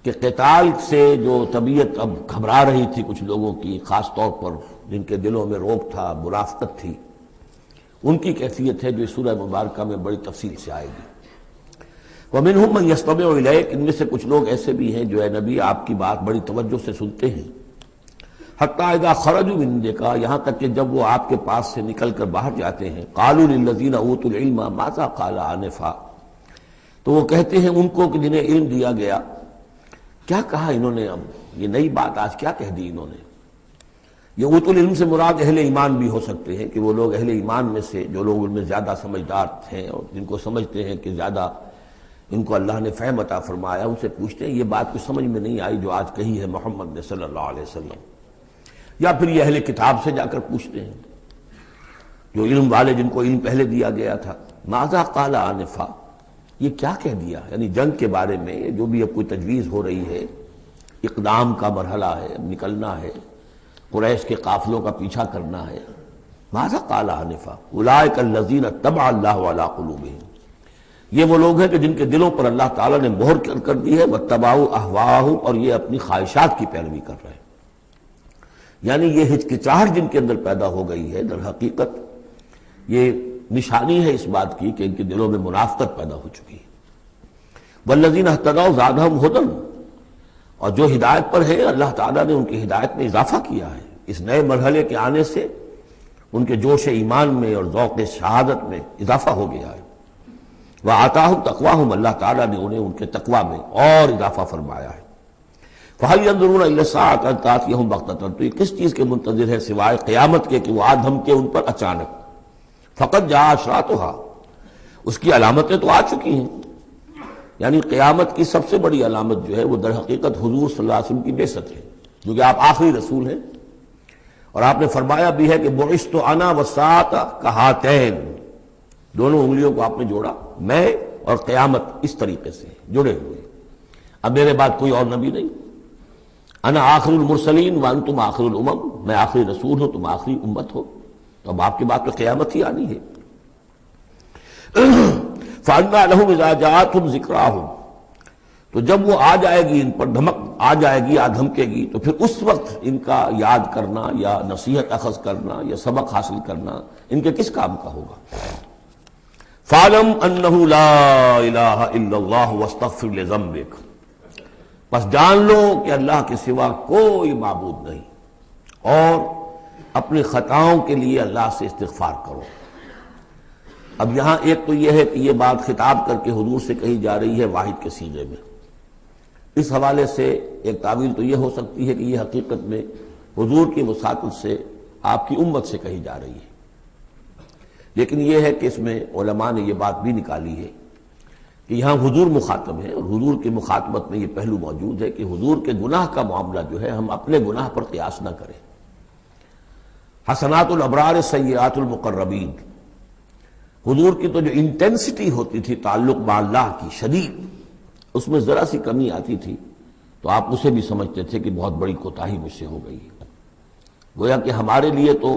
کہ قتال سے جو طبیعت اب گھبرا رہی تھی کچھ لوگوں کی، خاص طور پر جن کے دلوں میں رعب تھا، منافقت تھی، ان کی کیفیت ہے جو اس سورہ مبارکہ میں بڑی تفصیل سے آئے گی۔ وَمِنْهُمْ مَنْ يَسْتَمِعُ إِلَيْكَ، ان میں سے کچھ لوگ ایسے بھی ہیں جو اے نبی آپ کی بات بڑی توجہ سے سنتے ہیں، حَتَّى إِذَا خَرَجُوا مِنْ عِنْدِكَ، یہاں تک کہ جب وہ آپ کے پاس سے نکل کر باہر جاتے ہیں، قَالُوا لِلَّذِينَ أُوتُوا الْعِلْمَ مَاذَا قَالَ آنِفًا، تو وہ کہتے ہیں ان کو کہ جنہیں علم دیا گیا، کیا کہا انہوں نے، اب یہ نئی بات آج کیا کہہ دی انہوں نے۔ یہ اوت العلم سے مراد اہل ایمان بھی ہو سکتے ہیں کہ وہ لوگ اہل ایمان میں سے جو لوگ ان میں زیادہ سمجھدار ہیں اور جن کو سمجھتے ہیں کہ زیادہ ان کو اللہ نے فہم عطا فرمایا، ان سے پوچھتے ہیں یہ بات کچھ سمجھ میں نہیں آئی جو آج کہی ہے محمد نے صلی اللہ علیہ وسلم، یا پھر یہ اہل کتاب سے جا کر پوچھتے ہیں جو علم والے جن کو علم پہلے دیا گیا تھا، ماذا قال آنفا، یہ کیا کہہ دیا، یعنی جنگ کے بارے میں جو بھی اب کوئی تجویز ہو رہی ہے، اقدام کا مرحلہ ہے، اب نکلنا ہے، قریش کے قافلوں کا پیچھا کرنا ہے، ماذا قال آنفا اولئک الذین طبع اللہ علی قلوبہم، یہ وہ لوگ ہیں کہ جن کے دلوں پر اللہ تعالیٰ نے مہر کر دی ہے، واتبعوا اہواءہم، اور یہ اپنی خواہشات کی پیروی کر رہے ہیں، یعنی یہ ہچکچاہٹ جن کے اندر پیدا ہو گئی ہے، در حقیقت یہ نشانی ہے اس بات کی کہ ان کے دلوں میں منافقت پیدا ہو چکی ہے۔ والذین اہتدوا زادہم ھدی، اور جو ہدایت پر ہے اللہ تعالیٰ نے ان کی ہدایت میں اضافہ کیا ہے، اس نئے مرحلے کے آنے سے ان کے جوش ایمان میں اور ذوق شہادت میں اضافہ ہو گیا ہے۔ وآتاہم تقواہم، اللہ تعالیٰ نے انہیں ان کے تقوی میں اور اضافہ فرمایا ہے۔ فَهَلْ يَنظُرُونَ إِلَّا السَّاعَةَ أَن تَأْتِيَهُم بَغْتَةً، تو یہ کس چیز کے منتظر ہے سوائے قیامت کے کہ وہ آ دھمکے ان پر اچانک۔ فقط جاء أشراطها، اس کی علامتیں تو آ چکی ہیں، یعنی قیامت کی سب سے بڑی علامت جو ہے وہ در حقیقت حضور صلی اللہ علیہ وسلم کی بعثت ہے، جو کہ آپ آخری رسول ہیں، اور آپ نے فرمایا بھی ہے کہ بعثت انا والساعة کہاتین، دونوں انگلیوں کو آپ نے جوڑا، میں اور قیامت اس طریقے سے جڑے ہوئے، اب میرے بعد کوئی اور نبی نہیں، انا آخر المرسلین وانتم آخر الامم، میں آخری رسول ہوں تم آخری امت ہو، تو اب آپ کی بات تو قیامت ہی آنی ہے۔ فَأَنَّىٰ لَهُمْ إِذَا جَاءَتْهُمْ ذِكْرَاهُمْ، تو جب وہ آ جائے گی ان پر دھمک آ جائے گی، آ دھمکے گی، تو پھر اس وقت ان کا یاد کرنا یا نصیحت اخذ کرنا یا سبق حاصل کرنا ان کے کس کام کا ہوگا۔ فَاعْلَمْ أَنَّهُ لَا إِلَٰهَ إِلَّا اللَّهُ وَاسْتَغْفِرْ لِذَنبِكَ، بس جان لو کہ اللہ کے سوا کوئی معبود نہیں، اور اپنی خطاؤں کے لیے اللہ سے استغفار کرو۔ اب یہاں ایک تو یہ ہے کہ یہ بات خطاب کر کے حضور سے کہی جا رہی ہے واحد کے صیغے میں، اس حوالے سے ایک تعویل تو یہ ہو سکتی ہے کہ یہ حقیقت میں حضور کی وساطت سے آپ کی امت سے کہی جا رہی ہے، لیکن یہ ہے کہ اس میں علماء نے یہ بات بھی نکالی ہے کہ یہاں حضور مخاطب ہے، اور حضور کی مخاطبت میں یہ پہلو موجود ہے کہ حضور کے گناہ کا معاملہ جو ہے ہم اپنے گناہ پر قیاس نہ کریں۔ حسنات الابرار سیئات المقربین، حضور کی تو جو انٹینسٹی ہوتی تھی تعلق با اللہ کی شدید، اس میں ذرا سی کمی آتی تھی تو آپ اسے بھی سمجھتے تھے کہ بہت بڑی کوتاہی مجھ سے ہو گئی ہے۔ گویا کہ ہمارے لیے تو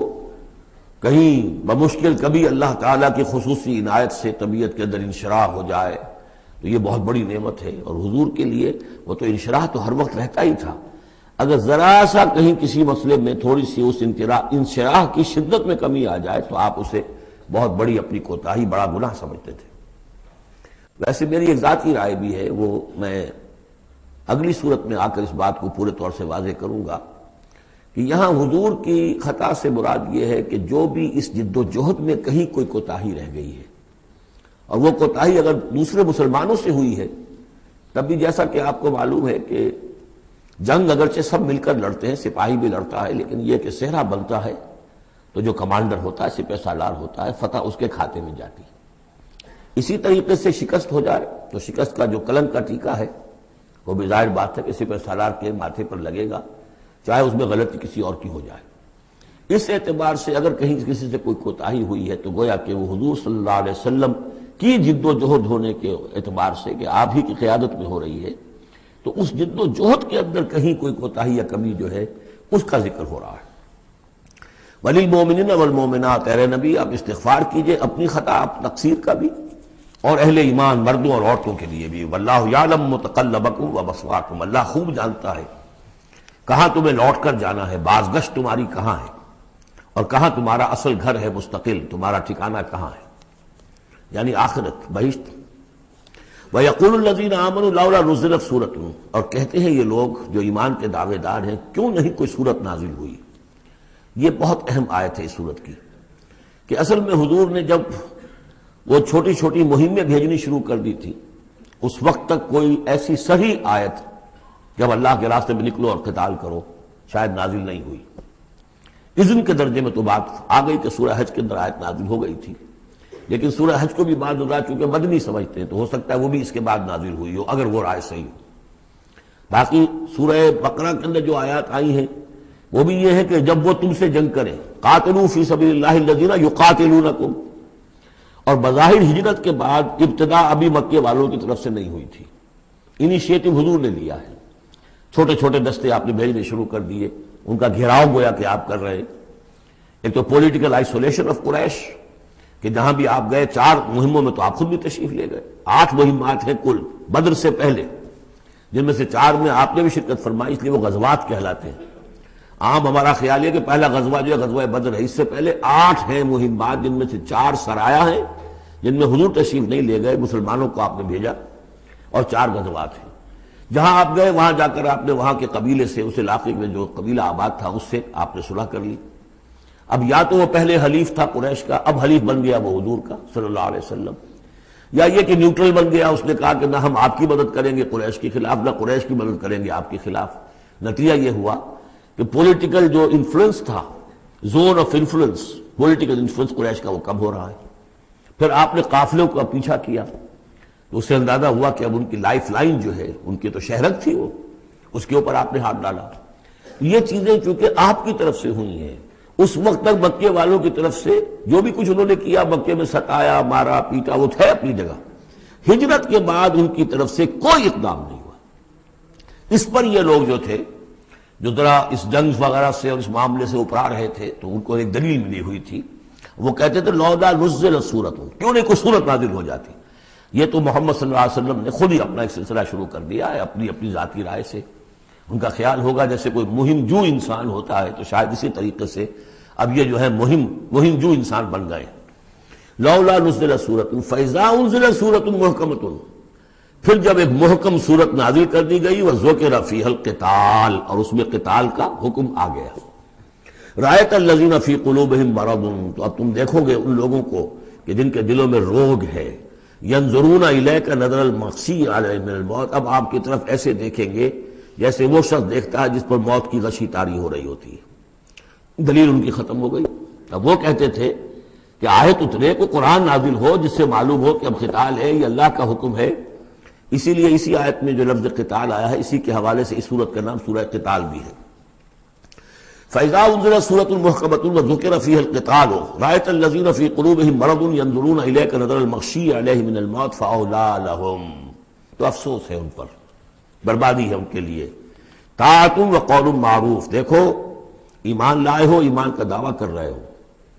کہیں بمشکل کبھی اللہ تعالیٰ کی خصوصی عنایت سے طبیعت کے اندر انشراح ہو جائے تو یہ بہت بڑی نعمت ہے، اور حضور کے لیے وہ تو انشراح تو ہر وقت رہتا ہی تھا۔ اگر ذرا سا کہیں کسی مسئلے میں تھوڑی سی اس انشراح کی شدت میں کمی آ جائے تو آپ اسے بہت بڑی اپنی کوتاہی، بڑا گناہ سمجھتے تھے۔ ویسے میری ایک ذاتی رائے بھی ہے، وہ میں اگلی صورت میں آ کر اس بات کو پورے طور سے واضح کروں گا کہ یہاں حضور کی خطا سے مراد یہ ہے کہ جو بھی اس جد و جہد میں کہیں کوئی کوتاہی رہ گئی ہے، اور وہ کوتاہی اگر دوسرے مسلمانوں سے ہوئی ہے، تب بھی جیسا کہ آپ کو معلوم ہے کہ جنگ اگرچہ سب مل کر لڑتے ہیں، سپاہی بھی لڑتا ہے، لیکن یہ کہ صحرا بنتا ہے تو جو کمانڈر ہوتا ہے، سپہ سالار ہوتا ہے، فتح اس کے کھاتے میں جاتی ہے۔ اسی طریقے سے شکست ہو جائے تو شکست کا جو کلنک کا ٹیکہ ہے وہ بھی ظاہر بات ہے کہ سپہ سالار کے ماتھے پر لگے گا، چاہے اس میں غلطی کسی اور کی ہو جائے۔ اس اعتبار سے اگر کہیں کسی سے کوئی کوتاہی ہوئی ہے تو گویا کہ وہ حضور صلی اللہ علیہ وسلم کی جد و جہد ہونے کے اعتبار سے کہ آپ ہی کی قیادت میں ہو رہی ہے، تو اس جد و جہد کے اندر کہیں کوئی کوتاہی یا کمی جو ہے اس کا ذکر ہو رہا ہے۔ وَلِلْمُؤْمِنِينَ وَالْمُؤْمِنَاتِ، اے نبی آپ استغفار کیجئے اپنی خطا، آپ تقصیر کا بھی، اور اہل ایمان مردوں اور عورتوں کے لیے بھی۔ وَاللَّهُ يَعْلَمُ مُتَقَلَّبَكُمْ وَمَثْوَاكُمْ، اللہ خوب جانتا ہے کہاں تمہیں لوٹ کر جانا ہے، بازگشت تمہاری کہاں ہے، اور کہاں تمہارا اصل گھر ہے مستقل، تمہارا ٹھکانہ کہاں ہے، یعنی آخرت، بہشت۔ وَيَقُولُ الَّذِينَ آمَنُوا لَوْلَا نُزِّلَتْ سُورَةٌ، اور کہتے ہیں یہ لوگ جو ایمان کے دعوے دار ہیں کیوں نہیں کوئی سورت نازل ہوئی۔ یہ بہت اہم آیت ہے اس سورت کی، کہ اصل میں حضور نے جب وہ چھوٹی چھوٹی مہمیں بھیجنی شروع کر دی تھی، اس وقت تک کوئی ایسی صحیح آیت جب اللہ کے راستے میں نکلو اور قتال کرو شاید نازل نہیں ہوئی۔ اذن کے درجے میں تو بات آ گئی کہ سورہ حج کے اندر آیت نازل ہو گئی تھی، لیکن سورہ حج کو بھی بعض حضرات چونکہ مدنی سمجھتے ہیں تو ہو سکتا ہے وہ بھی اس کے بعد نازل ہوئی ہو، اگر وہ رائے صحیح ہو۔ باقی سورہ بقرہ کے اندر جو آیات آئی ہیں وہ بھی یہ ہے کہ جب وہ تم سے جنگ کریں، قاتلوا فی سبیل اللہ الذین یقاتلونکم، اور بظاہر ہجرت کے بعد ابتدا ابھی مکے والوں کی طرف سے نہیں ہوئی تھی، انیشیٹو حضور نے لیا ہے، چھوٹے چھوٹے دستے آپ نے بھیجنے شروع کر دیے، ان کا گھیراؤ گویا کہ آپ کر رہے ہیں۔ ایک تو پولیٹیکل آئسولیشن آف قریش، کہ جہاں بھی آپ گئے 4 مہموں میں تو آپ خود بھی تشریف لے گئے، 8 مہمات ہیں کل بدر سے پہلے، جن میں سے 4 میں آپ نے بھی شرکت فرمائی، اس لیے وہ غزوات کہلاتے ہیں۔ عام ہمارا خیال ہے کہ پہلا غزوہ جو ہے غزوہ بدر ہے، اس سے پہلے 8 ہیں مہمات، جن میں سے 4 سرایا ہیں جن میں حضور تشریف نہیں لے گئے، مسلمانوں کو آپ نے بھیجا، اور 4 غزوات ہیں۔ جہاں آپ گئے وہاں جا کر آپ نے وہاں کے قبیلے سے، اس علاقے میں جو قبیلہ آباد تھا اس سے آپ نے صلح کر لی۔ اب یا تو وہ پہلے حلیف تھا قریش کا، اب حلیف بن گیا وہ حضور کا صلی اللہ علیہ وسلم، یا یہ کہ نیوٹرل بن گیا، اس نے کہا کہ نہ ہم آپ کی مدد کریں گے قریش کے خلاف، نہ قریش کی مدد کریں گے آپ کے خلاف۔ نتیجہ یہ ہوا کہ پولیٹیکل جو انفلوئنس تھا، zone of influence, political influence Quraysh کا وہ کم ہو رہا ہے۔ پھر آپ نے قافلوں کا پیچھا کیا تو اس سے اندازہ ہوا کہ اب ان کی لائف لائن جو ہے، ان کی تو شہرت تھی وہ، اس کے اوپر آپ نے ہاتھ ڈالا۔ یہ چیزیں چونکہ آپ کی طرف سے ہوئی ہیں، اس وقت تک مکے والوں کی طرف سے جو بھی کچھ انہوں نے کیا، مکے میں ستایا، مارا، پیٹا، وہ تھے اپنی جگہ۔ ہجرت کے بعد ان کی طرف سے کوئی اقدام نہیں ہوا۔ اس پر یہ لوگ جو تھے، جو ذرا اس جنگ وغیرہ سے اور اس معاملے سے اپرا رہے تھے، تو ان کو ایک دلیل ملی ہوئی تھی، وہ کہتے تھے لولا نزلت سورۃ، کیوں نہیں کوئی سورت نازل ہو جاتی۔ یہ تو محمد صلی اللہ علیہ وسلم نے خود ہی اپنا ایک سلسلہ شروع کر دیا ہے اپنی ذاتی رائے سے۔ ان کا خیال ہوگا جیسے کوئی مہم جو انسان ہوتا ہے، تو شاید اسی طریقے سے اب یہ جو ہے مہم جو انسان بن گئے۔ لولا نزلت سورۃ فاذا انزلت سورۃ محکمۃ، پھر جب ایک محکم سورت نازل کر دی گئی، وذکر فیہا القتال، اور اس میں قتال کا حکم آ گیا۔ رأیت الذین فی قلوبہم مرض، تو اب تم دیکھو گے ان لوگوں کو کہ جن کے دلوں میں روگ ہے، ینظرون الیک نظر المغشی علیہ من الموت، اب آپ کی طرف ایسے دیکھیں گے جیسے وہ شخص دیکھتا ہے جس پر موت کی غشی طاری ہو رہی ہوتی ہے۔ دلیل ان کی ختم ہو گئی۔ اب وہ کہتے تھے کہ آیت اترے، کو قرآن نازل ہو جس سے معلوم ہو کہ اب قتال ہے، یہ اللہ کا حکم ہے۔ اسی لیے اسی آیت میں جو لفظ قتال آیا ہے، اسی کے حوالے سے اس سورت کا نام سورہ قتال بھی ہے۔ فَإِذَا أُنزِلَتْ سُورَةٌ مُحْكَمَةٌ وَذُكِرَ فِيهَا الْقِتَالُ رَأَيْتَ الَّذِينَ فِي قُلُوبِهِم مَرَضٌ يَنظُرُونَ إِلَيْكَ نَظَرَ الْمَغْشِيِّ عَلَيْهِ مِنَ الْمَوْتِ فَأَوْلَىٰ لَهُمْ، تو افسوس ہے ان پر، بربادی ہے ان کے لیے۔ طاعۃ وقول معروف، دیکھو ایمان لائے ہو، ایمان کا دعویٰ کر رہے ہو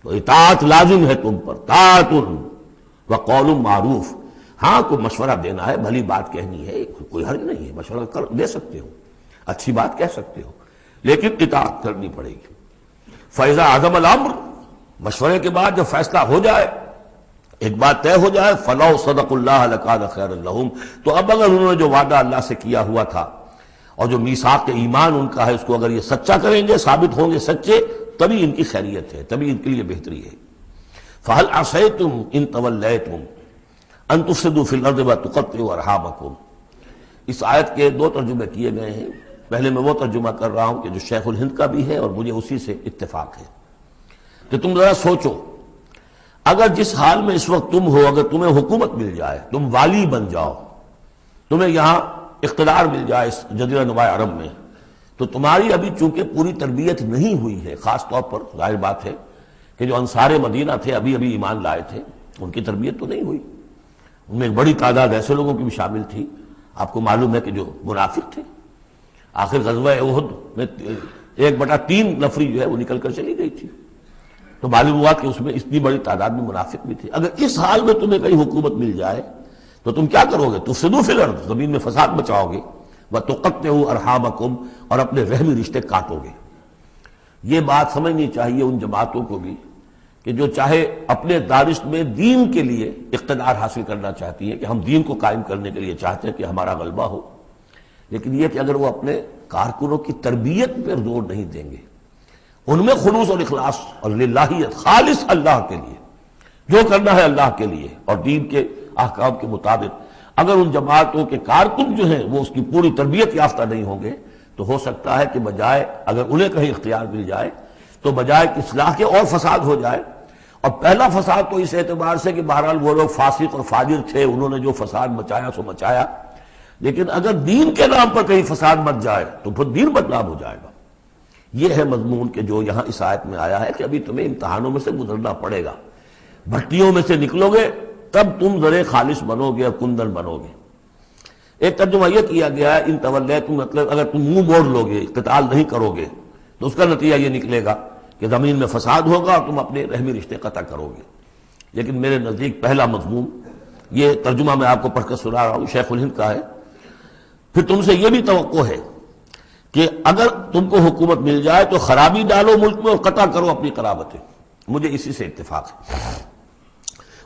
تو اطاعت لازم ہے تم پر، طاعۃ وقول معروف، ہاں کوئی مشورہ دینا ہے، بھلی بات کہنی ہے، کوئی حرج نہیں ہے، مشورہ دے سکتے ہو، اچھی بات کہہ سکتے ہو، لیکن اطاعت کرنی پڑے گی۔ فَإِذَا عَزَمَ الْأَمْرُ، مشورے کے بعد جب فیصلہ ہو جائے، ایک بات طے ہو جائے، فَلَوْ صَدَقُوا اللَّهَ لَكَانَ خَيْرًا لَهُمْ، تو اب اگر انہوں نے جو وعدہ اللہ سے کیا ہوا تھا اور جو میثاق ایمان ان کا ہے اس کو اگر یہ سچا کریں گے، ثابت ہوں گے سچے، تبھی ان کی خیریت ہے، تبھی ان کے لیے بہتری ہے۔ فَهَلْ عَصَيْتُمْ إِن تَوَلَّيْتُمْ أَن تُفْسِدُوا فِي الْأَرْضِ وَتُقَطِّعُوا أَرْحَامَكُمْ۔ اس آیت کے دو ترجمے کیے گئے ہیں، پہلے میں وہ ترجمہ کر رہا ہوں کہ جو شیخ الہند کا بھی ہے اور مجھے اسی سے اتفاق ہے، کہ تم ذرا سوچو، اگر جس حال میں اس وقت تم ہو، اگر تمہیں حکومت مل جائے، تم والی بن جاؤ، تمہیں یہاں اقتدار مل جائے اس جزیرہ نما عرب میں، تو تمہاری ابھی چونکہ پوری تربیت نہیں ہوئی ہے، خاص طور پر ظاہر بات ہے کہ جو انصار مدینہ تھے ابھی ایمان لائے تھے، ان کی تربیت تو نہیں ہوئی، ان میں ایک بڑی تعداد ایسے لوگوں کی بھی شامل تھی، آپ کو معلوم ہے کہ جو منافق تھے، آخر غزوہ احد میں 1/3 نفری جو ہے وہ نکل کر چلی گئی تھی، تو معلوم ہوا کہ اس میں اتنی بڑی تعداد میں منافق بھی تھے۔ اگر اس حال میں تمہیں کہیں حکومت مل جائے تو تم کیا کرو گے؟ تفسدوا فی الارض، زمین میں فساد مچاؤ گے، وتقطعوا ارحامکم، اور اپنے رحمی رشتے کاٹو گے۔ یہ بات سمجھنی چاہیے ان جماعتوں کو بھی کہ جو چاہے اپنے دارشت میں دین کے لیے اقتدار حاصل کرنا چاہتی ہیں، کہ ہم دین کو قائم کرنے کے لیے چاہتے ہیں کہ ہمارا غلبہ ہو، لیکن یہ کہ اگر وہ اپنے کارکنوں کی تربیت پر زور نہیں دیں گے، ان میں خلوص اور اخلاص اور للہیت، خالص اللہ کے لیے جو کرنا ہے اللہ کے لیے اور دین کے احکام کے مطابق، اگر ان جماعتوں کے کارکن جو ہیں وہ اس کی پوری تربیت یافتہ نہیں ہوں گے، تو ہو سکتا ہے کہ بجائے اگر انہیں کہیں اختیار مل جائے تو بجائے کہ اصلاح کے اور فساد ہو جائے۔ اور پہلا فساد تو اس اعتبار سے کہ بہرحال وہ لوگ فاسق اور فاجر تھے، انہوں نے جو فساد مچایا سو مچایا، لیکن اگر دین کے نام پر کہیں فساد مچ جائے تو پھر دین بدنام ہو جائے گا۔ یہ ہے مضمون کہ جو یہاں اس آیت میں آیا ہے کہ ابھی تمہیں امتحانوں میں سے گزرنا پڑے گا، بھٹیوں میں سے نکلو گے تب تم ذرے خالص بنو گے اور کندن بنو گے۔ ایک ترجمہ یہ کیا گیا ہے ان تولیتم، مطلب اگر تم منہ موڑ لو گے، قتال نہیں کرو گے، تو اس کا نتیجہ یہ نکلے گا کہ زمین میں فساد ہوگا اور تم اپنے رحمی رشتے قطع کرو گے۔ لیکن میرے نزدیک پہلا مضمون، یہ ترجمہ میں آپ کو پڑھ کر سنا رہا ہوں، شیخ الہند کا ہے۔ پھر تم سے یہ بھی توقع ہے کہ اگر تم کو حکومت مل جائے تو خرابی ڈالو ملک میں اور قطع کرو اپنی قرابتیں، مجھے اسی سے اتفاق ہے۔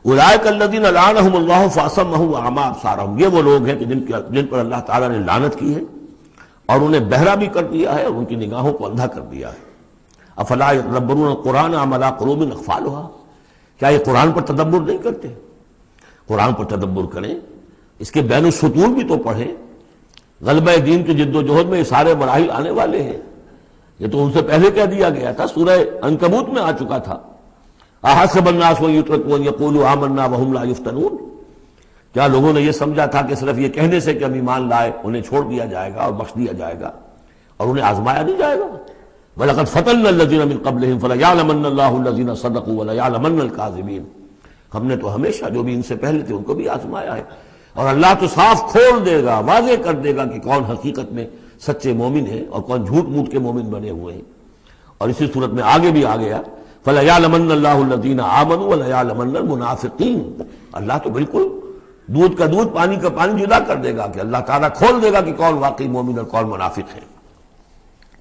اولئک الذین لعنہم اللہ فاصمہم واعمی ابصارہم، یہ وہ لوگ ہیں کہ جن پر اللہ تعالیٰ نے لعنت کی ہے اور انہیں بہرا بھی کر دیا ہے اور ان کی نگاہوں کو اندھا کر دیا ہے۔ افلا یتدبرون القرآن ام علی قلوب اقفالها، کیا یہ قرآن پر تدبر نہیں کرتے؟ قرآن پر تدبر کریں، اس کے بین السطور بھی تو پڑھیں۔ غلبہ دین کی جد و جہد میں یہ سارے مراحل آنے والے ہیں، یہ تو ان سے پہلے کہہ دیا گیا تھا، سورہ عنکبوت میں آ چکا تھا۔ احسب الناس ان یترکوا ان یقولوا آمنا وهم لا یفتنون، کیا لوگوں نے یہ سمجھا تھا کہ صرف یہ کہنے سے کہ ہم ایمان لائے انہیں چھوڑ دیا جائے گا اور بخش دیا جائے گا اور انہیں آزمایا نہیں جائے گا؟ وَلَقَدْ فَتَنَّا الَّذِينَ مِن قَبْلِهِمْ فَلَيَعْلَمَنَّ اللَّهُ الَّذِينَ صَدَقُوا وَلَيَعْلَمَنَّ الْكَاذِبِينَ، ہم نے تو ہمیشہ جو بھی ان سے پہلے تھے ان کو بھی آزمایا ہے، اور اللہ تو صاف کھول دے گا، واضح کر دے گا کہ کون حقیقت میں سچے مومن ہیں اور کون جھوٹ موٹ کے مومن بنے ہوئے ہیں۔ اور اسی صورت میں آگے بھی آ گیا فَلَيَعْلَمَنَّ اللَّهُ الَّذِينَ آمَنُوا وَلَيَعْلَمَنَّ الْمُنَافِقِينَ، اللہ تو بالکل دودھ کا دودھ پانی کا پانی جدا کر دے گا کہ اللہ تعالیٰ کھول دے گا کہ کون واقعی مومن اور کون منافق ہے۔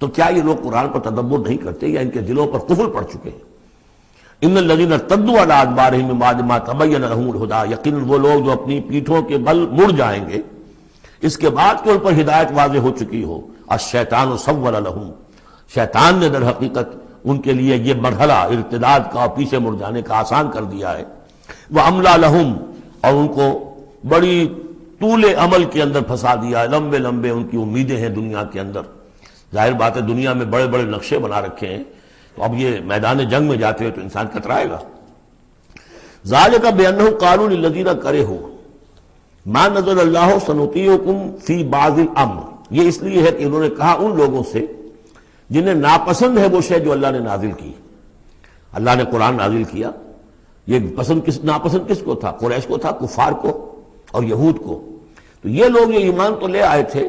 تو کیا یہ لوگ قرآن پر تدبر نہیں کرتے یا ان کے دلوں پر قفل پڑ چکے ہیں؟ ان الذین ارتدوا علی ادبارہم من بعد ما تبین لہم الہدی، یقیناً وہ لوگ جو اپنی پیٹھوں کے بل مڑ جائیں گے اس کے بعد کہ ان پر ہدایت واضح ہو چکی ہو۔ الشیطان سول لہم، شیطان نے در حقیقت ان کے لیے یہ مرحلہ ارتداد کا اور پیچھے مڑ جانے کا آسان کر دیا ہے۔ واملی لہم، اور ان کو بڑی طول عمل کے اندر پھنسا دیا ہے، لمبے لمبے ان کی امیدیں ہیں دنیا کے اندر. ظاہر بات ہے دنیا میں بڑے بڑے نقشے بنا رکھے ہیں، تو اب یہ میدان جنگ میں جاتے ہوئے تو انسان کترائے گا. ذالک بانہم قالوا للذین کرہوا ما نزل اللہ سنطیعکم فی بعض الامر. یہ اس لیے ہے کہ انہوں نے کہا ان لوگوں سے جنہیں ناپسند ہے وہ شے جو اللہ نے نازل کی. اللہ نے قرآن نازل کیا، یہ ناپسند کس کو تھا؟ قریش کو تھا، کفار کو اور یہود کو. تو یہ لوگ یہ ایمان تو لے آئے تھے،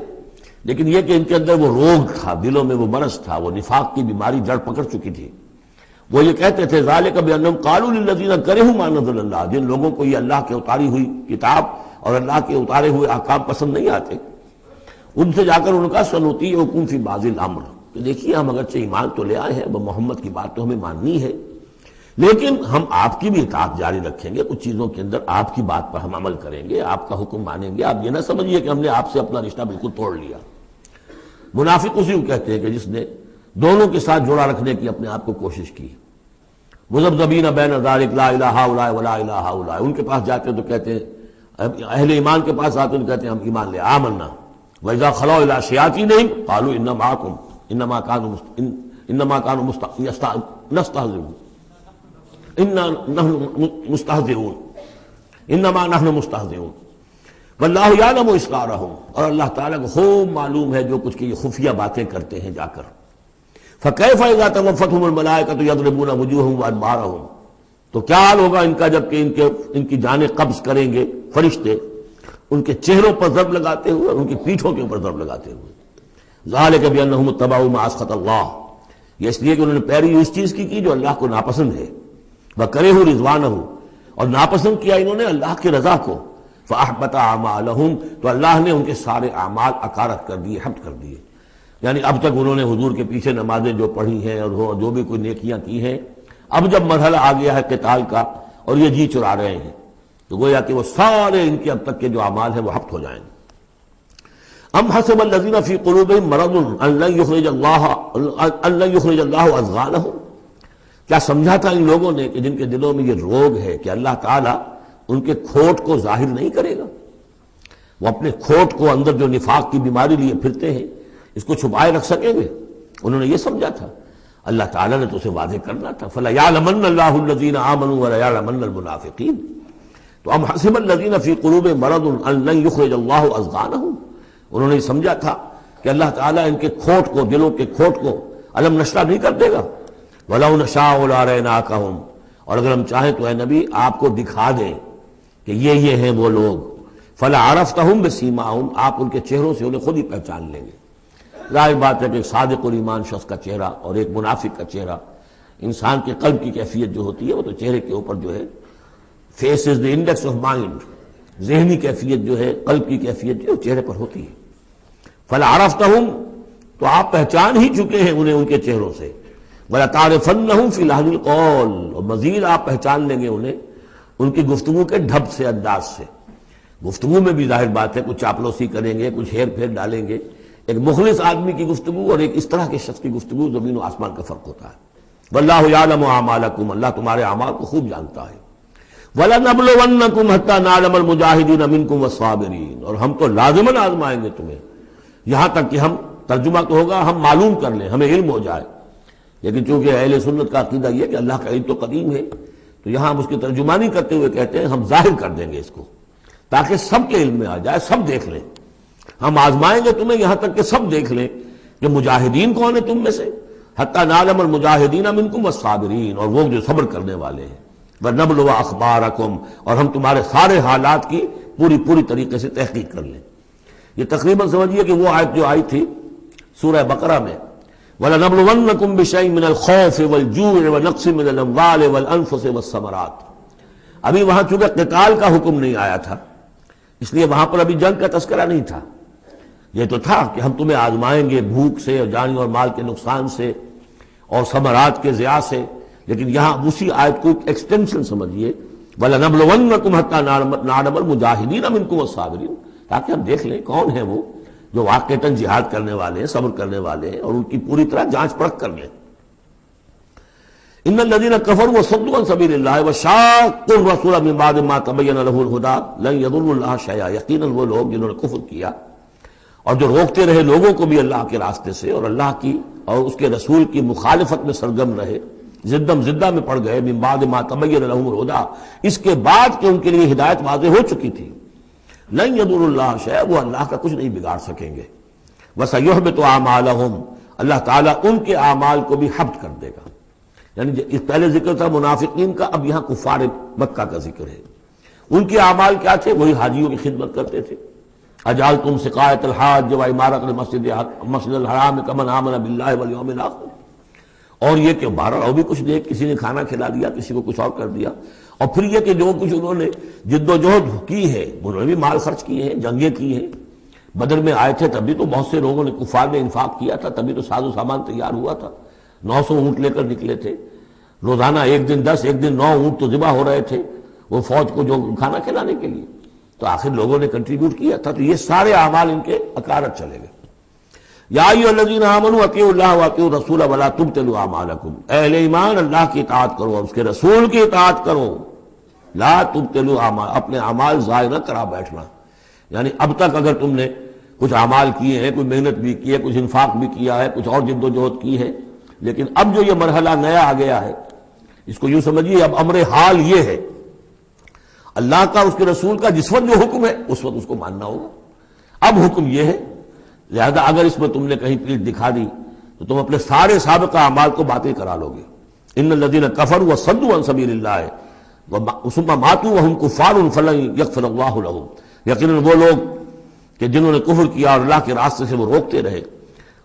لیکن یہ کہ ان کے اندر وہ روگ تھا، دلوں میں وہ مرض تھا، وہ نفاق کی بیماری جڑ پکڑ چکی تھی. وہ یہ کہتے تھے ذالک بانہم قالوا للذین کرہوا ما نزل اللہ، جن لوگوں کو یہ اللہ کے اتاری ہوئی کتاب اور اللہ کے اتارے ہوئے احکام پسند نہیں آتے، ان سے جا کر ان کا سنطیعکم فی بعض الامر. تو دیکھیے ہم اگرچہ ایمان تو لے آئے ہیں، محمد کی بات تو ہمیں ماننی ہے، لیکن ہم آپ کی بھی اطاعت جاری رکھیں گے. کچھ چیزوں کے اندر آپ کی بات پر ہم عمل کریں گے، آپ کا حکم مانیں گے. آپ یہ نہ سمجھیے کہ ہم نے آپ سے اپنا رشتہ بالکل توڑ لیا. منافق اسی کو کہتے ہیں کہ جس نے دونوں کے ساتھ جوڑا رکھنے کی اپنے آپ کو کوشش کی. مذبذبین بین ذلک لا الہ الا ولا الہ الا. ان کے پاس جاتے تو کہتے ہیں، اہل ایمان کے پاس آتے تو کہتے ہیں ہم ایمان لے آمنا. وَإِذَا خَلَوْا إِلَىٰ شَيَاطِينِهِمْ قَالُوا إِنَّمَا كَانُوا نَسْتَهْزِئُونَ إِنَّمَا نَحْنُ مُسْتَهْزِئُونَ وَاللَّهُ يَعْلَمُ إِسْرَارَهُمْ. اور اللہ تعالیٰ کو خوب معلوم ہے جو کچھ کی یہ خفیہ باتیں کرتے ہیں جا کر. فَكَيْفَ إِذَا تَوَفَّتْهُمُ الْمَلَائِكَةُ يَضْرِبُونَ وُجُوهَهُمْ وَأَدْبَارَهُمْ. تو کیا حال ہوگا ان کا جب کہ ان کی جانیں قبض کریں گے فرشتے، ان کے چہروں پر ضرب لگاتے ہوئے، ان کی پیٹھوں کے اوپر ضرب لگاتے ہوئے. ذالک بانہم اتبعوا ما اسخط اللہ. یہ اس لیے کہ انہوں نے پیروی اس چیز کی جو اللہ کو ناپسند ہے. وکرہوا رضوانہ، اور ناپسند کیا انہوں نے اللہ کی رضا کو. فاحبط اعمالہم، تو اللہ نے ان کے سارے اعمال اکارت کر دیے، حبط کر دیے. یعنی اب تک انہوں نے حضور کے پیچھے نمازیں جو پڑھی ہیں اور جو بھی کوئی نیکیاں کی ہیں، اب جب مرحلہ آ گیا ہے قتال کا اور یہ جی چرا رہے ہیں، تو گویا کہ وہ سارے ان کے اب تک کے جو اعمال ہیں وہ حبط ہو جائیں گے. ام حسب الذین فی قلوبہم مرض ان لن یخرج اللہ اضغانہم. کیا سمجھا تھا ان لوگوں نے کہ جن کے دلوں میں یہ روگ ہے کہ اللہ تعالیٰ ان کے کھوٹ کو ظاہر نہیں کرے گا؟ وہ اپنے کھوٹ کو اندر جو نفاق کی بیماری لیے پھرتے ہیں اس کو چھپائے رکھ سکیں گے؟ انہوں نے یہ سمجھا تھا. اللہ تعالیٰ نے تو اسے واضح کرنا تھا. فَلَيَعْلَمَنَّ اللَّهُ الَّذِينَ آمَنُوا وَلَيَعْلَمَنَّ الْمُنَافِقِينَ. تو ام حسب الذین فی قلوبہم مرض ان لن یخرج اللہ اضغانہم. انہوں نے سمجھا تھا کہ اللہ تعالیٰ ان کے کھوٹ کو، دلوں کے کھوٹ کو علم نشرہ نہیں کر دے گا. وَلَوْ نَشَاءُ لَأَرَيْنَاكَهُمْ. اور اگر ہم چاہیں تو اے نبی آپ کو دکھا دیں کہ یہ ہیں وہ لوگ. فَلَعَرَفْتَهُمْ بِسِيمَاهُمْ. آپ ان کے چہروں سے انہیں خود ہی پہچان لیں گے. ظاہر بات ہے کہ ایک صادق الایمان شخص کا چہرہ اور ایک منافق کا چہرہ، انسان کے قلب کی کیفیت جو ہوتی ہے وہ تو چہرے کے اوپر جو ہے، face is the index of mind, ذہنی کیفیت جو ہے، قلب کی کیفیت جو ہے چہرے پر ہوتی ہے. فَلَعَرَفْتَهُمْ. تو آپ پہچان ہی چکے ہیں انہیں ان کے چہروں سے. وَلَتَعْرِفَنَّهُمْ فِي لَحْنِ الْقَوْلِ. اور مزید آپ پہچان لیں گے انہیں ان کی گفتگو کے ڈھب سے، انداز سے. گفتگو میں بھی ظاہر بات ہے کچھ چاپلوسی کریں گے، کچھ ہیر پھیر ڈالیں گے. ایک مخلص آدمی کی گفتگو اور ایک اس طرح کے شخص کی گفتگو زمین و آسمان کا فرق ہوتا ہے. واللہ یعلم اعمالکم. اللہ تمہارے اعمال کو خوب جانتا ہے. وَلَنَبْلُوَنَّكُمْ حَتَّى نَعْلَمَ الْمُجَاهِدِينَ مِنْكُمْ وَالصَّابِرِينَ. اور ہم تو لازماً آزمائیں گے تمہیں، یہاں تک کہ ہم، ترجمہ تو ہوگا ہم معلوم کر لیں، ہمیں علم ہو جائے. لیکن چونکہ اہل سنت کا عقیدہ یہ کہ اللہ کا علم تو قدیم ہے، تو یہاں ہم اس کی ترجمانی کرتے ہوئے کہتے ہیں ہم ظاہر کر دیں گے اس کو تاکہ سب کے علم میں آ جائے، سب دیکھ لیں. ہم آزمائیں گے تمہیں یہاں تک کہ سب دیکھ لیں کہ مجاہدین کون ہیں تم میں سے. حتی نعلم المجاہدین منکم والصابرین. اور وہ جو صبر کرنے والے ہیں. وَنَبْلُوَ أَخْبَارَكُمْ. اور ہم تمہارے سارے حالات کی پوری طریقے سے تحقیق کر لیں. یہ تقریباً سمجھیے کہ وہ آیت جو آئی تھی سورہ بقرہ میں، وَلَنَبْلُوَنَّكُمْ بِشَيْءٍ مِّنَ الْخَوْفِ وَالْجُوعِ وَنَقْصٍ مِّنَ الْأَمْوَالِ وَالْأَنفُسِ وَالثَّمَرَاتِ. ابھی وہاں چونکہ قتال کا حکم نہیں آیا تھا اس لیے وہاں پر ابھی جنگ کا تذکرہ نہیں تھا. یہ تو تھا کہ ہم تمہیں آزمائیں گے بھوک سے اور جانی اور مال کے نقصان سے اور ثمرات کے ضیاع سے. لیکن یہاں اسی آیت کو ایکسٹینشن سمجھیے، وَلَنَبْلُوَنَّكُمْ حَتَّى نَعْلَمَ الْمُجَاهِدِينَ مِنْكُمْ وَالصَّابِرِينَ. تاکہ ہم دیکھ لیں کون ہیں وہ جو واقعتاً جہاد کرنے والے ہیں، صبر کرنے والے ہیں، اور ان کی پوری طرح جانچ پرکھ کر لیں. ان الذين كفروا وصدوا عن سبيل الله وشاقوا الرسول من بعد ما تبين له الهدى لن يضروا الله شيئا، یقیناً وہ لوگ جنہوں نے کفر کیا اور جو روکتے رہے لوگوں کو بھی اللہ کے راستے سے اور اللہ کی اور اس کے رسول کی مخالفت میں سرگرم رہے، زدم زدہ میں پڑ گئے، من بعد ما تبین لهم الهدى، اس کے بعد کہ ان کے لیے ہدایت واضح ہو چکی تھی، لن يضروا الله شيئا، وہ اللہ کا کچھ نہیں بگاڑ سکیں گے، وسيحبط اعمالهم، اللہ تعالیٰ ان کے اعمال کو بھی حبط کر دے گا۔ یعنی اس پہلے ذکر تھا منافقین کا، اب یہاں کفار مکہ کا ذکر ہے۔ ان کے اعمال کیا تھے؟ وہی حاجیوں کی خدمت کرتے تھے۔ اجعلتم سقایۃ الحاج وعمارۃ المسجد الحرام کمن آمن باللہ والیوم الآخر، اور یہ کہ بہرحال اور بھی کچھ دے، کسی نے کھانا کھلا دیا، کسی کو کچھ اور کر دیا، اور پھر یہ کہ جو کچھ انہوں نے جد و جہد کی ہے، انہوں نے بھی مال خرچ کیے ہیں، جنگیں کی ہیں۔ بدر میں آئے تھے تبھی تو بہت سے لوگوں نے کفار نے انفاق کیا تھا، تبھی تو ساز و سامان تیار ہوا تھا، 900 اونٹ لے کر نکلے تھے، روزانہ ایک دن 10 ایک دن 9 اونٹ تو ذبح ہو رہے تھے وہ فوج کو جو کھانا کھلانے کے لیے، تو آخر لوگوں نے کنٹریبیوٹ کیا تھا، تو یہ سارے اعمال ان کے اکارت چلے گئے۔ یا ایھا الذین آمنوا اطیعوا اللہ واطیعوا الرسول ولا تبطلوا اعمالکم، اے اہل ایمان اللہ کی اطاعت کرو اور اس کے رسول کی اطاعت کرو، لا تبطلوا اعمال، اپنے اعمال ضائع نہ کرا بیٹھنا۔ یعنی اب تک اگر تم نے کچھ اعمال کیے ہیں، کوئی محنت بھی کی ہے، کچھ انفاق بھی کیا ہے، کچھ اور جد و جہد کی ہے، لیکن اب جو یہ مرحلہ نیا آ گیا ہے، اس کو یوں سمجھیے اب امر حال یہ ہے، اللہ کا اس کے رسول کا جس وقت جو حکم ہے اس وقت اس کو ماننا ہوگا۔ اب حکم یہ ہے، لہذا اگر اس میں تم نے کہیں پیٹھ دکھا دی تو تم اپنے سارے سابقہ اعمال کو باطل کرا لو گے۔ ان الذین کفروا وصدوا عن سبیل اللہ ثم ماتوا وهم کفار فلن یغفر اللہ لهم، یقیناً وہ لوگ کہ جنہوں نے کفر کیا اور اللہ کے راستے سے وہ روکتے رہے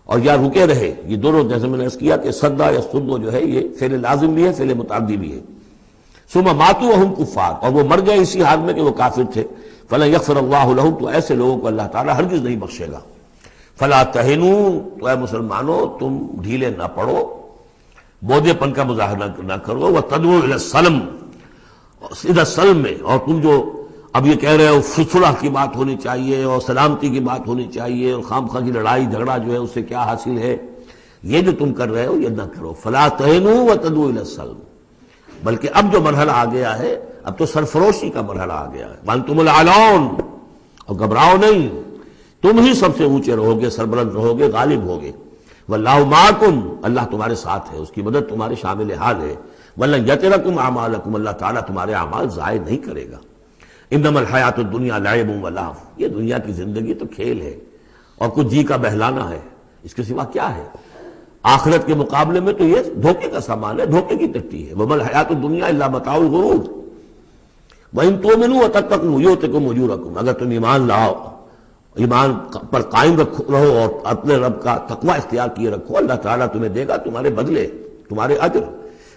اور یا رکے رہے، یہ دونوں جیسے میں نے عرض کیا کہ صدا یا صدو جو ہے یہ فعل لازم بھی ہے، فعل متعدی بھی ہے۔ ثم ماتوا وهم کفار، اور وہ مر گئے اسی حال میں کہ وہ کافر تھے، فلن یغفر اللہ لهم، تو ایسے لوگوں کو اللہ تعالیٰ ہرگز نہیں بخشے گا۔ فلا تہنوا، تو اے مسلمانوں تم ڈھیلے نہ پڑو، بودے پن کا مظاہرہ نہ کرو، وتدعوا الی السلم، سیدھا سلم میں، اور تم جو اب یہ کہہ رہے ہو صلح کی بات ہونی چاہیے اور سلامتی کی بات ہونی چاہیے اور خام خواہ کی لڑائی جھگڑا جو ہے اس سے کیا حاصل ہے، یہ جو تم کر رہے ہو یہ نہ کرو۔ فلا تہنوا وتدعوا الی السلم، بلکہ اب جو مرحلہ آ گیا ہے اب تو سرفروشی کا مرحلہ آ گیا ہے، وانتم الاعلون، اور گھبراؤ نہیں، تم ہی سب سے اونچے رہو گے، سربلند رہو گے، غالب ہوگے۔ واللہ معکم، اللہ تمہارے ساتھ ہے، اس کی مدد تمہارے شامل حال ہے۔ ولن یترکم اعمالکم، اللہ تعالیٰ تمہارے اعمال ضائع نہیں کرے گا۔ انما الحیات الدنیا لعب و لہو، یہ دنیا کی زندگی تو کھیل ہے اور کچھ جی کا بہلانا ہے، اس کے سوا کیا ہے؟ آخرت کے مقابلے میں تو یہ دھوکے کا سامان ہے، دھوکے کی ٹٹی ہے۔ وما الحیات الدنیا الا متاع الغرور وان تؤمنوا وتتقوا یؤتکم اجورکم، اگر تم ایمان لاؤ، ایمان پر قائم رہو اور اپنے رب کا تقوی اختیار کیے رکھو، اللہ تعالیٰ تمہیں دے گا تمہارے بدلے، تمہارے اجر۔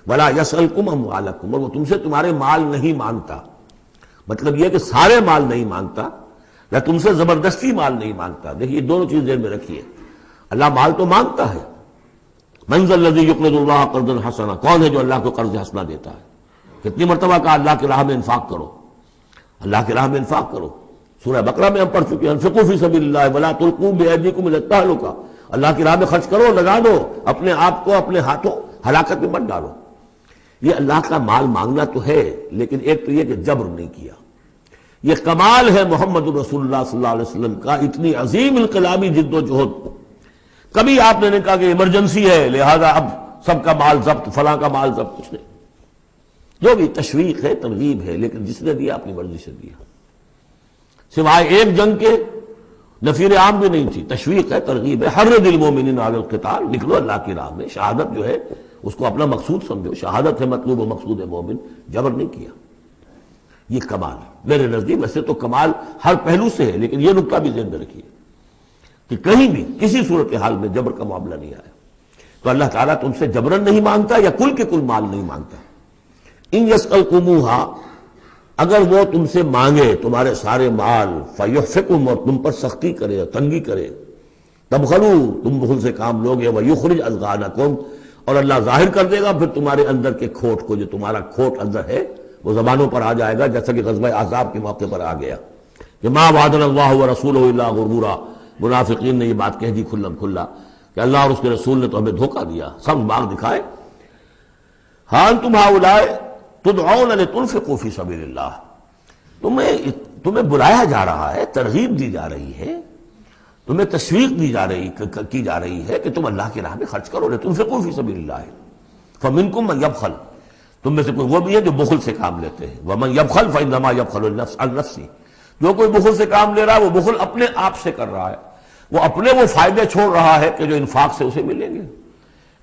ولا یسألکم اموالکم، اور وہ تم سے تمہارے مال نہیں مانگتا، مطلب یہ کہ سارے مال نہیں مانگتا یا تم سے زبردستی مال نہیں مانگتا۔ دیکھیے دونوں چیز ذہن میں رکھیے، اللہ مال تو مانگتا ہے، من ذا الذی یقرض اللہ قرضا حسنا، کون ہے جو اللہ کو قرض حسنا دیتا ہے؟ کتنی مرتبہ کہا اللہ کی راہ میں انفاق کرو، اللہ کی راہ میں انفاق کرو۔ سورہ بقرہ میں ہم پڑھ چکے ہیں، انفقوا فی سبیل اللہ ولا تلقوا بایدیکم الی التہلکہ، اللہ کی راہ میں خرچ کرو، لگا دو، اپنے آپ کو اپنے ہاتھوں ہلاکت میں مت ڈالو۔ یہ اللہ کا مال مانگنا تو ہے، لیکن ایک تو یہ کہ جبر نہیں کیا، یہ کمال ہے محمد رسول اللہ صلی اللہ علیہ وسلم کا، اتنی عظیم انقلابی جد و جہد۔ کبھی آپ نے نہیں کہا کہ ایمرجنسی ہے لہذا اب سب کا مال ضبط، فلاں کا مال ضبط، کچھ نہیں، جو بھی تشویق ہے ترغیب ہے، لیکن جس نے دیا اپنی مرضی سے دیا، سوائے ایک جنگ کے نفیر عام بھی نہیں تھی، تشویق ہے ترغیب ہے، حرض المومنین علی القتال، نکلو اللہ کی راہ میں، شہادت جو ہے اس کو اپنا مقصود سمجھو، شہادت ہے مطلوب و مقصود ہے مومن، جبر نہیں کیا۔ یہ کمال ہے میرے نزدیک، ویسے تو کمال ہر پہلو سے ہے، لیکن یہ نکتہ بھی ذہن میں رکھیے کہ کہیں بھی کسی صورتحال میں جبر کا معاملہ نہیں آیا، تو اللہ تعالیٰ تم سے جبرن نہیں مانگتا یا کل کے کل مال نہیں مانگتا۔ ان یسألکموہا، اگر وہ تم سے مانگے تمہارے سارے مال، فیحفکم، اور تم پر سختی کرے، تنگی کرے، تبخلوا، تم بخل سے کام لوگے، ویخرج اضغانکم، اور اللہ ظاہر کر دے گا پھر تمہارے اندر کے کھوٹ کو، جو تمہارا کھوٹ اندر ہے وہ زبانوں پر آ جائے گا، جیسا کہ غزوہ احزاب کے موقع پر آ گیا کہ ما وعدنا اللہ ورسولہ الا غرورا، منافقین نے یہ بات کہہ دی کھلم کھلا کہ اللہ اور اس کے رسول نے تو ہمیں دھوکہ دیا، سب باغ دکھائے، ہاں تم ہؤلاء تدعون لتنفقوا فی سبیل اللہ، تمہیں بلایا جا رہا ہے، ترغیب دی جا رہی ہے، تمہیں تشویق کی جا رہی ہے کہ تم اللہ کی راہ میں خرچ کرو، لتنفقوا فی سبیل اللہ، فمنکم من یبخل، تم میں سے کوئی وہ بھی ہے جو بخل سے کام لیتے ہیں، ومن یبخل فانما یبخل عن نفسہ، جو کوئی بخل سے کام لے رہا ہے وہ بخل اپنے آپ سے کر رہا ہے، وہ اپنے وہ فائدے چھوڑ رہا ہے کہ جو انفاق سے اسے ملیں گے۔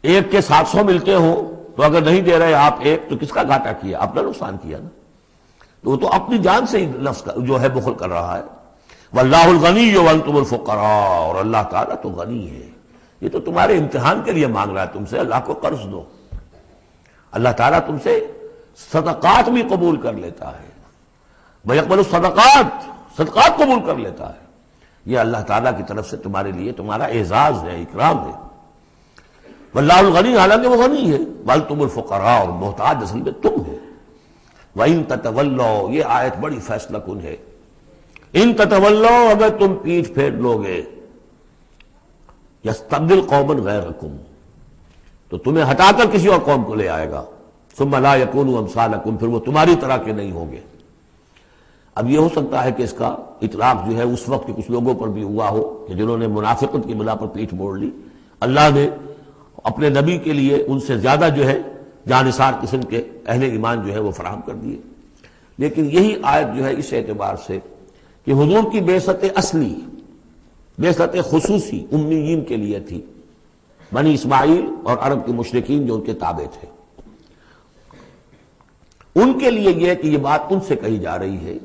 ایک کے 700 ملتے ہوں تو اگر نہیں دے رہے آپ ایک تو کس کا گھاٹا کیا؟ اپنا نقصان کیا نا، تو وہ تو اپنی جان سے ہی نفس کا جو ہے بخل کر رہا ہے۔ واللہ الغنی وانتم الفقراء، اور اللہ تعالیٰ تو غنی ہے، یہ تو تمہارے امتحان کے لیے مانگ رہا ہے تم سے، اللہ کو قرض دو۔ اللہ تعالیٰ تم سے صدقات بھی قبول کر لیتا ہے، وَيَقْبَلُ الصَّدَقَاتِ، صدقات قبول کر لیتا ہے، یہ اللہ تعالیٰ کی طرف سے تمہارے لیے تمہارا اعزاز ہے، اکرام ہے۔ واللہ الغنی، حالانکہ وہ غنی ہے، وَأَنْتُمُ الْفُقَرَاءُ، اور محتاج اصل میں تم ہو۔ وَإِن تَتَوَلَّوْا، یہ آیت بڑی فیصلہ کن ہے، ان تتولوا، اگر تم پیٹھ پھیر لوگے، یستبدل قوما غیرکم، تو تمہیں ہٹا کر کسی اور قوم کو لے آئے گا، ثم لا یکونوا امثالکم، پھر وہ تمہاری طرح کے نہیں ہوں گے۔ اب یہ ہو سکتا ہے کہ اس کا اطلاق جو ہے اس وقت کے کچھ لوگوں پر بھی ہوا ہو کہ جنہوں نے منافقت کی بنا پر پیٹھ موڑ لی، اللہ نے اپنے نبی کے لیے ان سے زیادہ جو ہے جانثار قسم کے اہل ایمان جو ہے وہ فراہم کر دیے۔ لیکن یہی آیت جو ہے اس اعتبار سے کہ حضور کی بعثت اصلی، بعثت خصوصی امیین کے لیے تھی، بنی اسماعیل اور عرب کے مشرکین جو ان کے تابع تھے، ان کے لیے یہ کہ یہ بات ان سے کہی جا رہی ہے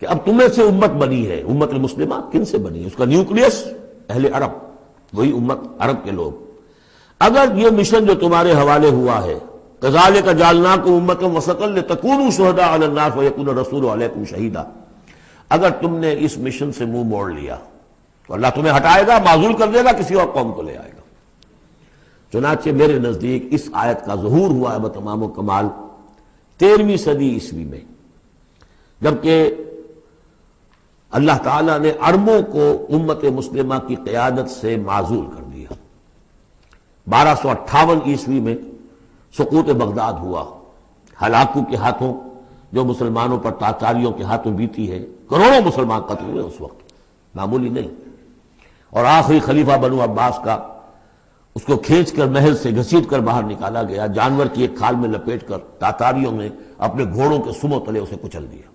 کہ اب تمہیں سے امت بنی ہے، امت المسلمہ کن سے بنی ہے؟ اس کا نیوکلیس اہل عرب، وہی امت عرب کے لوگ۔ اگر یہ مشن جو تمہارے حوالے ہوا ہے، کذالک جعلناکم امۃ وسطا لتکونوا شہداء علی الناس ویکون الرسول علیکم شہیدا، اگر تم نے اس مشن سے منہ موڑ لیا تو اللہ تمہیں ہٹائے گا، معزول کر دے گا، کسی اور قوم کو لے آئے گا۔ چنانچہ میرے نزدیک اس آیت کا ظہور ہوا ہے بتمام و کمال 13ویں صدی عیسوی میں، جبکہ اللہ تعالیٰ نے عربوں کو امت مسلمہ کی قیادت سے معزول کر دیا۔ 1258 عیسوی میں سقوط بغداد ہوا، ہلاکو کے ہاتھوں جو مسلمانوں پر تاتاریوں کے ہاتھوں بیتی ہے، کروڑوں مسلمان قتل ہوئے اس وقت، معمولی نہیں۔ اور آخری خلیفہ بنو عباس کا، اس کو کھینچ کر محل سے گھسیٹ کر باہر نکالا گیا، جانور کی ایک کھال میں لپیٹ کر تاتاریوں نے اپنے گھوڑوں کے سموں تلے اسے کچل دیا۔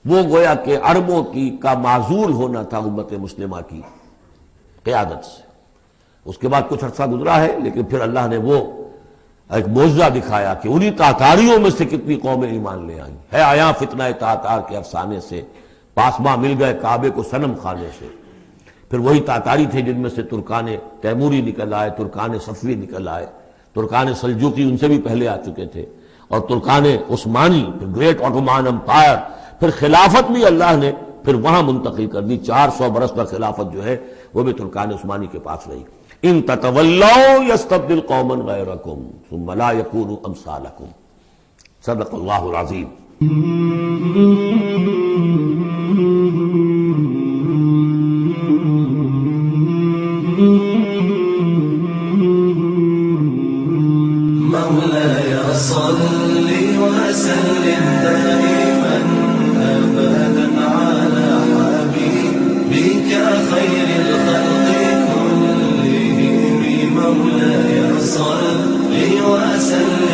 وہ گویا کہ عربوں کا معزول ہونا تھا امت مسلمہ کی قیادت سے۔ اس کے بعد کچھ عرصہ گزرا ہے، لیکن پھر اللہ نے وہ ایک معجزہ دکھایا کہ انہی تاتاریوں میں سے کتنی قومیں ایمان لے آئیں۔ ہے آیا فتنہ تاتار کے افسانے سے، پاسباں مل گئے کعبے کو صنم خانے سے۔ پھر وہی تاتاری تھے جن میں سے ترکان تیموری نکل آئے، ترکان صفوی نکل آئے، ترکان سلجوقی ان سے بھی پہلے آ چکے تھے، اور ترکان عثمانی، پھر گریٹ آٹومان امپائر، پھر خلافت بھی اللہ نے پھر وہاں منتقل کر دی۔ 400 برس تک خلافت جو ہے وہ بھی ترکان عثمانی کے پاس رہی۔ ان تتولوا یستبدل قوما غیرکم ثم لا یکونوا امثالکم، صدق اللہ العظیم۔ مولاي صل وسلم دائما أبدا على حبيبك خير الخلق كلهم، مولاي صل وسلم